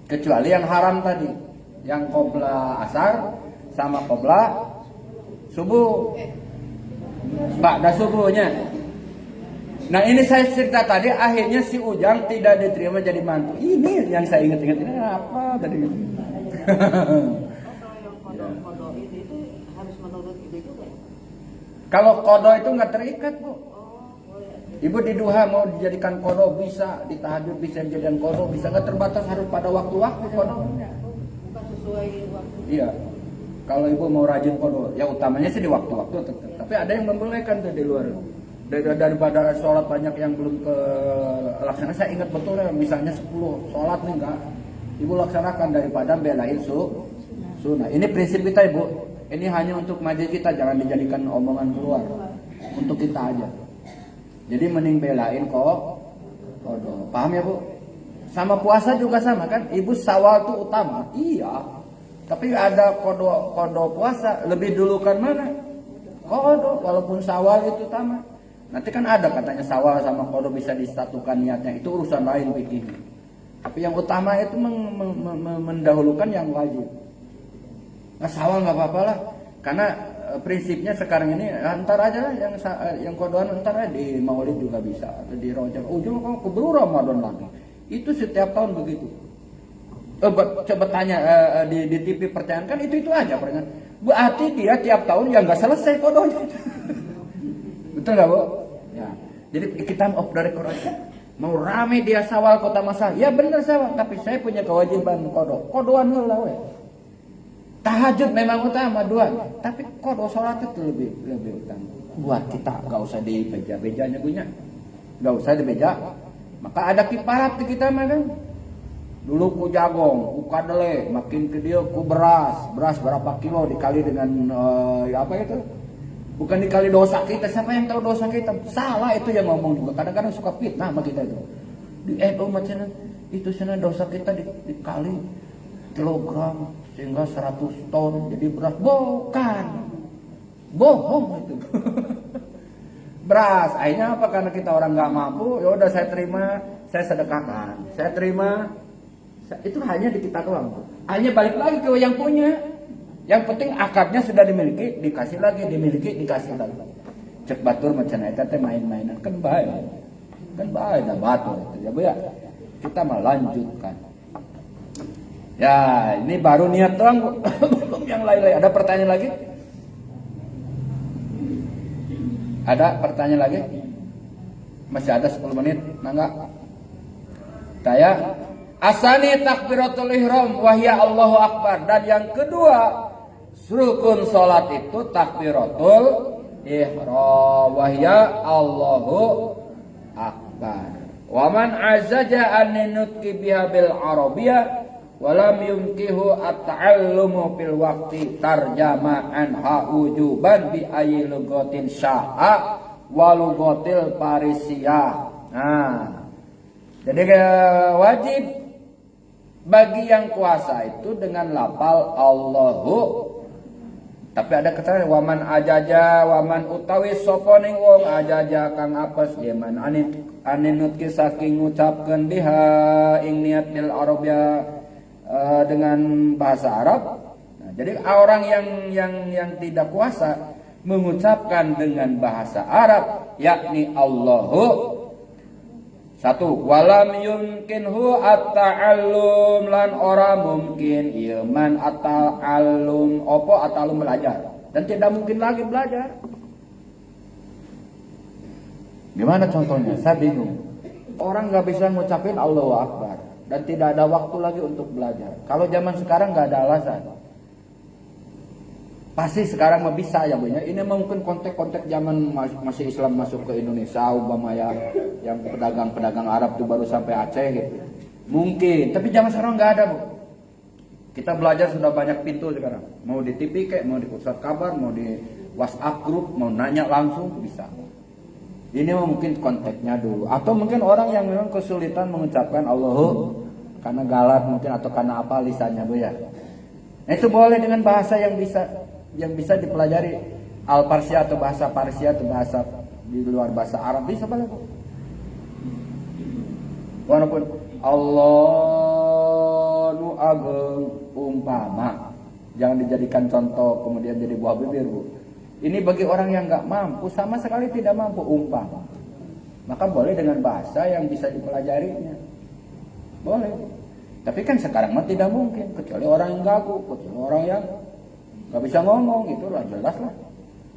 S2: kecuali yang haram tadi, yang qobla asar sama qobla subuh. Ba'da subuhnya. Nah ini saya cerita tadi, akhirnya si Ujang tidak diterima jadi mantu. Ini yang saya ingat-ingat, ini apa tadi?
S4: Kalau yang kodo itu harus menurut itu juga ya?
S2: Kalau kodo itu nggak terikat Bu. Ibu di duha mau dijadikan kodo bisa, di tahajud bisa dijadikan kodo, bisa, nggak terbatas harus pada waktu-waktu kodo.
S4: Bukan sesuai waktu.
S2: Iya. Kalau ibu mau rajin kodo, ya utamanya sih di waktu-waktu tetap. Tapi ada yang membolehkan tuh di luar. Daripada sholat banyak yang belum ke laksana, saya ingat betul ya, misalnya 10 sholat nih enggak, ibu laksanakan daripada belain sunnah. Ini prinsip kita Ibu. Ini hanya untuk majelis kita, jangan dijadikan omongan keluar. Untuk kita aja. Jadi mending belain kodo. Paham ya Bu? Sama puasa juga sama kan? Ibu Syawal itu utama. Iya. Tapi ada kodo puasa, lebih dulukan mana? Kodo, walaupun Syawal itu utama. Nanti kan ada katanya Syawal sama kodo bisa disatukan niatnya, itu urusan lain fikih. Tapi yang utama itu mendahulukan yang wajib. Nah Syawal nggak apa-apa lah, karena prinsipnya sekarang ini antar aja lah yang kodoan antar aja, di Maulid juga bisa, atau di Rojab. Ujung kamu keburu Ramadan lagi. Itu setiap tahun begitu. Coba tanya di TV pertanyaan kan itu aja pertanyaan. Berarti dia tiap tahun ya nggak selesai kodonya. Betul nggak, Bu? Ya. Jadi kita off the record aja. Mau rame dia sawal kota Masal. Ya bener sawal, tapi saya punya kewajiban kodo. Kodoan heula we. Tahajud memang utama dua, tapi kodo sholat itu lebih utama. Buat kita nggak usah dibeja-bejanya punya. Nggak usah dibeja. Maka ada kiparat di kita mah kan. Dulu ku jagong, ku kadele, makin ke dia ku beras berapa kilo dikali dengan apa itu? Bukan dikali dosa kita, siapa yang tahu dosa kita? Salah itu yang ngomong juga. Kadang-kadang suka fitnah sama kita itu. Di macam itu sana dosa kita dikali kilogram sehingga 100 ton jadi beras. Bukan, bohong itu. Beras, akhirnya apa? Karena kita orang nggak mampu, ya udah saya terima, saya sedekahkan, saya terima. Itu hanya di kita doang. Hanya balik lagi ke yang punya. Yang penting akadnya sudah dimiliki, dikasih lagi, dimiliki, dikasih lagi. Cek batur macam eta teh main-mainan kan baik. Kan baik dah batur itu ya, Bu ya. Kita melanjutkan. Ya, ini baru niat doang, Bu. Belum yang lain-lain. Ada pertanyaan lagi? Ada pertanyaan lagi? Masih ada 10 menit, enggak? Saya asani takbiratul ihram wahya Allahu akbar, dan yang kedua rukun salat itu takbiratul ihram wahya Allahu akbar. Wa man azaja an nutqi biha bil arabiyyah wa lam yumkihu at-ta'allumu fil waqti tarjama anha wujuban bi ayyi lugatin sya'a wa lugatil parisiyah. Nah, jadi wajib bagi yang kuasa itu dengan lafal Allahu. Tapi ada keterangan waman ajaja waman utawi sapa ning wong ajaja kang apes yeman aninut saking ngucapkeun biha ing niat bil arabia dengan bahasa Arab. Nah, jadi orang yang tidak kuasa mengucapkan dengan bahasa Arab yakni Allahu. Satu, walam yumkinhu at-ta'allum lan ora mungkin iman at-ta'allum opo at-ta'allum belajar dan tidak mungkin lagi belajar. Gimana contohnya? Saya bingung. Orang nggak bisa ngucapin Allahu Akbar dan tidak ada waktu lagi untuk belajar. Kalau zaman sekarang nggak ada alasan. Pasti sekarang mah bisa ya, Bu ya. Ini mungkin kontek-kontek zaman masih Islam masuk ke Indonesia, umpama ya yang pedagang-pedagang Arab itu baru sampai Aceh gitu. Mungkin, tapi zaman sekarang nggak ada, Bu. Kita belajar sudah banyak pintu sekarang. Mau di TV kayak, mau di pusat kabar, mau di WhatsApp grup, mau nanya langsung bisa. Ini mungkin konteksnya dulu. Atau mungkin orang yang memang kesulitan mengucapkan Allahu karena galat mungkin atau karena apa lisannya, Bu ya. Nah, itu boleh dengan bahasa yang bisa dipelajari, Al-Parsia atau bahasa Parsia atau bahasa di luar bahasa Arab bisa boleh. Walaupun Allahu ageng umpama, jangan dijadikan contoh kemudian jadi buah bibir, Bu. Ini bagi orang yang nggak mampu, sama sekali tidak mampu umpama, maka boleh dengan bahasa yang bisa dipelajarinya, boleh. Tapi kan sekarang mah tidak mungkin, kecuali orang yang gagu, kecuali orang yang nggak bisa ngomong, itulah jelas lah.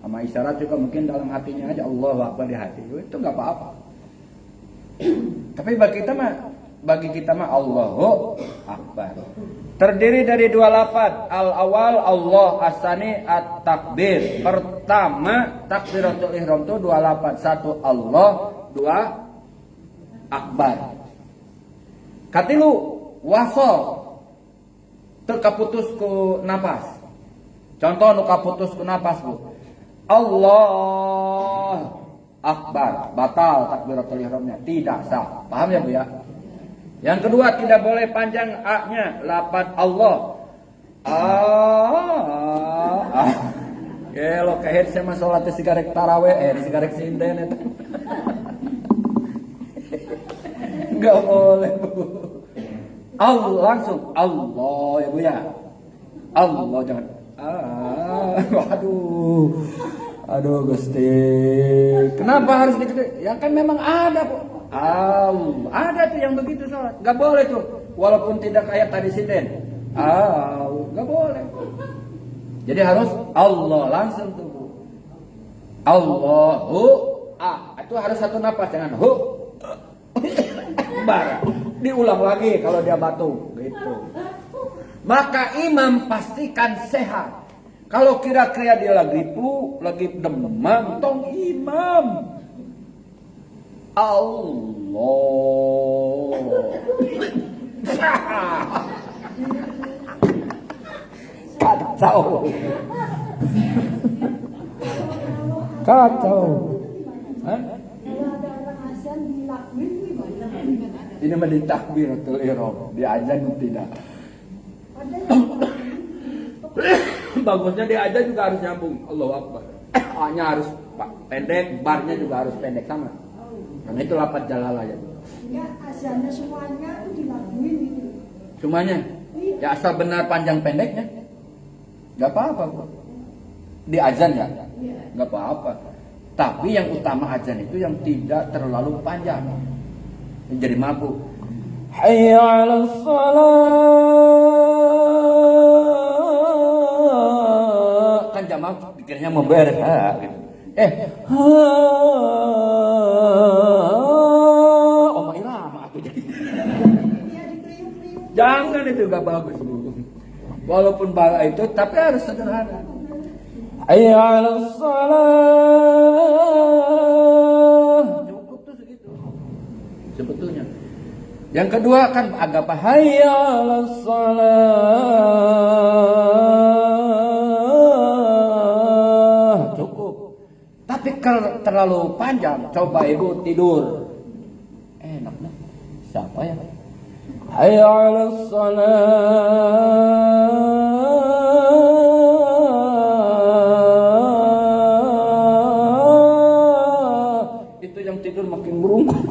S2: Sama isyarat juga mungkin dalam hatinya aja Allahu Akbar di hati, itu nggak apa-apa. Tapi bagi kita mah Allahu Akbar terdiri dari dua lafaz. Al awal Allah, asani at takbir. Pertama takbiratul ihram itu dua lafaz, satu Allah, dua Akbar. Katilu wasol teu kaputus ku napas. Contoh nu kaputus ku napas, Bu. Allah Akbar, batal takbiratul ihramnya, tidak sah. Paham ya, Bu ya? Yang kedua, tidak boleh panjang A-nya, lafaz Allah. Ya lo kayak saya mah salat sigarek tarawih, sigarek sinden eta. Enggak boleh, Bu. Allah langsung Allah ya, Bu ya. Allah jangan. Aduh Gusti. Kenapa harus gitu? Ya kan memang ada, Bu. Ada tuh yang begitu sholat. Gak boleh tuh. walaupun tidak kayak tadi sinden. Nggak boleh. Jadi harus Allah langsung tuh. Allahu itu harus satu napas, jangan hu. Akbar. Diulang lagi kalau dia batuk gitu. Maka imam pastikan sehat. Kalau kira-kira dia lagi flu, lagi demam, tong imam. Allah. Kacau. Kacau. Hah? Ini mah di takbiratul ihram, di azan tidak. Bagusnya di azan juga harus nyambung. Allahu Akbar. A-nya harus pendek, bar-nya juga harus pendek sama. Karena itu lafaz jalalah ya.
S3: Ya, azannya semuanya itu dilakuin gitu.
S2: Semuanya. Ya asal benar panjang pendeknya. Gak apa-apa. Di azan ya. Gak apa-apa. Tapi yang utama azan itu yang tidak terlalu panjang. Jadi mabuk. Hayya 'alas shalah. Kan jamaah pikirnya mau beres gitu. Oma ilama aku jadi. Jangan, itu gak bagus Bu. Walaupun bala itu tapi harus sederhana. Hayya 'alas shalah. Cukup tuh segitu. Sebetulnya. Yang kedua kan agak hayya 'alas shalah. Cukup. Tapi kalau terlalu panjang, coba ibu tidur. Enak nih. Siapa ya? Hayya 'alas shalah. Itu yang tidur makin merungkuk.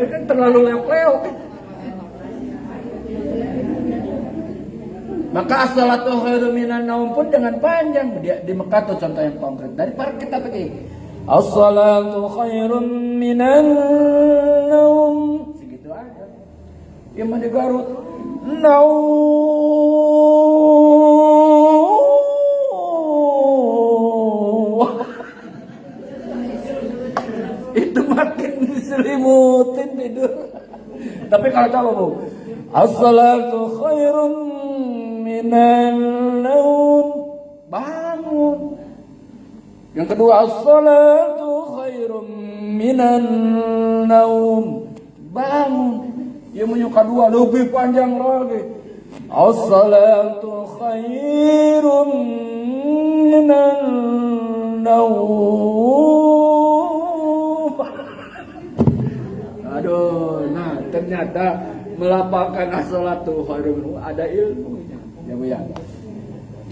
S2: Kan terlalu leok-leok. Maka as-salatu khairum minan naum pun dengan panjang. Di Mekah tuh contoh yang konkret. Daripada kita pergi as-salatu khairum minan naum. Segitu aja. Yang mana di Garut? Itu makin diselimutin tidur. Tapi kalau tahu Bu, as-salatu khairum minan naum, bangun. Yang kedua as-salatu khairum minan naum, bangun. Yang menyuka dua lebih panjang lagi. As-salatu khairum minan naum. Aduh, nah ternyata melapangkan as-salatu khairum ada ilmunya. Ya Bu ya.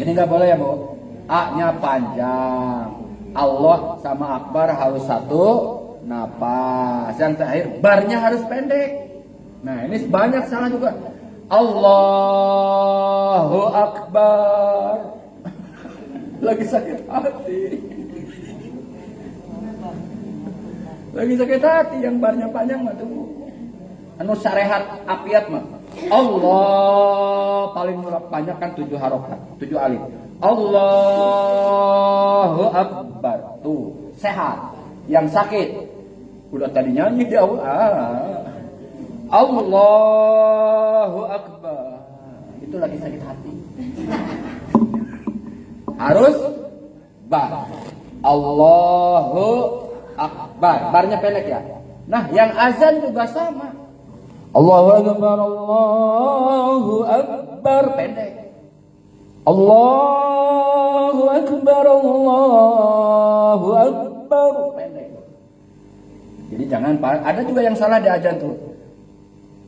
S2: Jadi nggak boleh ya Bu. A-nya panjang. Allah sama Akbar harus satu napas. Yang terakhir barnya harus pendek. Nah ini banyak salah juga. Allahu Akbar. Lagi sakit hati. Lagi sakit hati yang barnya panjang mah tuh. Anu sarehat apiat mah. Allah paling banyak kan 7 harokat, 7 alif. Allahu Akbar. Tuh, sehat. Yang sakit udah tadi nyanyi di awal. Allahu Akbar. Itu lagi sakit hati. Harus ba. Allahu Akbar. Barnya pendek ya. Nah, yang azan juga sama. Allahu Akbar, Allahu Akbar, pendek. Allahu Akbar, Allahu Akbar, pendek. Jadi jangan, ada juga yang salah di azan tuh.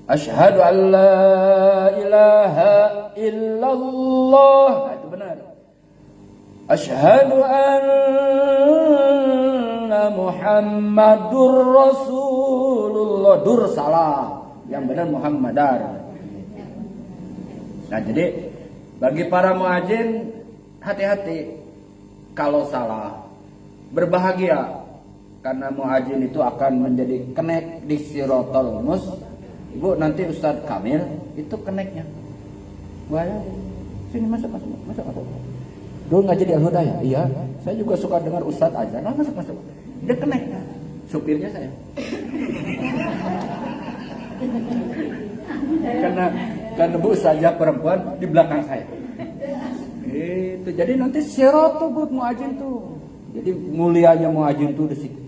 S2: Asyhadu an la ilaha illallah. Nah, itu benar. Asyhadu anna Muhammadur Rasulullah. Dur salah. Yang benar Muhammadar. Nah jadi bagi para muadzin hati-hati kalau salah. Berbahagia karena muadzin itu akan menjadi kenek di Sirotol Mus. Ibu nanti Ustadz Kamil itu keneknya. Bahaya. Sini masuk. Dulu ngaji di Al-Hudayah. Iya, saya juga suka dengar Ustadz aja. Nah, masuk. Dia keneknya. Supirnya saya. karena Bu saja perempuan di belakang saya. Itu jadi nanti Sirotol buat muadzin tuh. Jadi mulianya muadzin tuh di situ.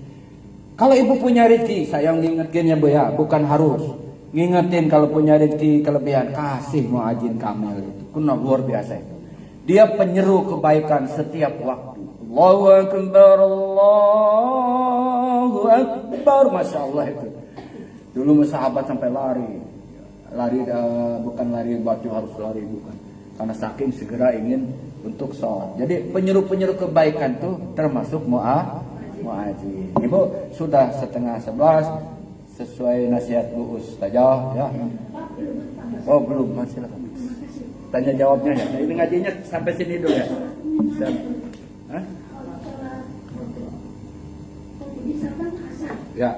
S2: Kalau ibu punya rezeki, saya ngingetin ya Bu ya, bukan harus. Ngingetin kalau punya rezeki kelebihan, kasih muadzin Kamil itu. Kuna luar biasa itu. Dia penyeru kebaikan setiap waktu. Allahu Akbar, Allahu Akbar, Masya Allah itu. Dulu sahabat sampai lari, bukan lari batu harus lari bukan. Karena saking segera ingin untuk sholat. Jadi penyeru-penyeru kebaikan tuh termasuk muadzin. Ibu sudah 10:30 sesuai nasihat Bu Ustazah ya. Oh belum, masih lah. Tanya jawabnya ya. Nah, ini ngajinya sampai sini dulu ya. Hah? Ya.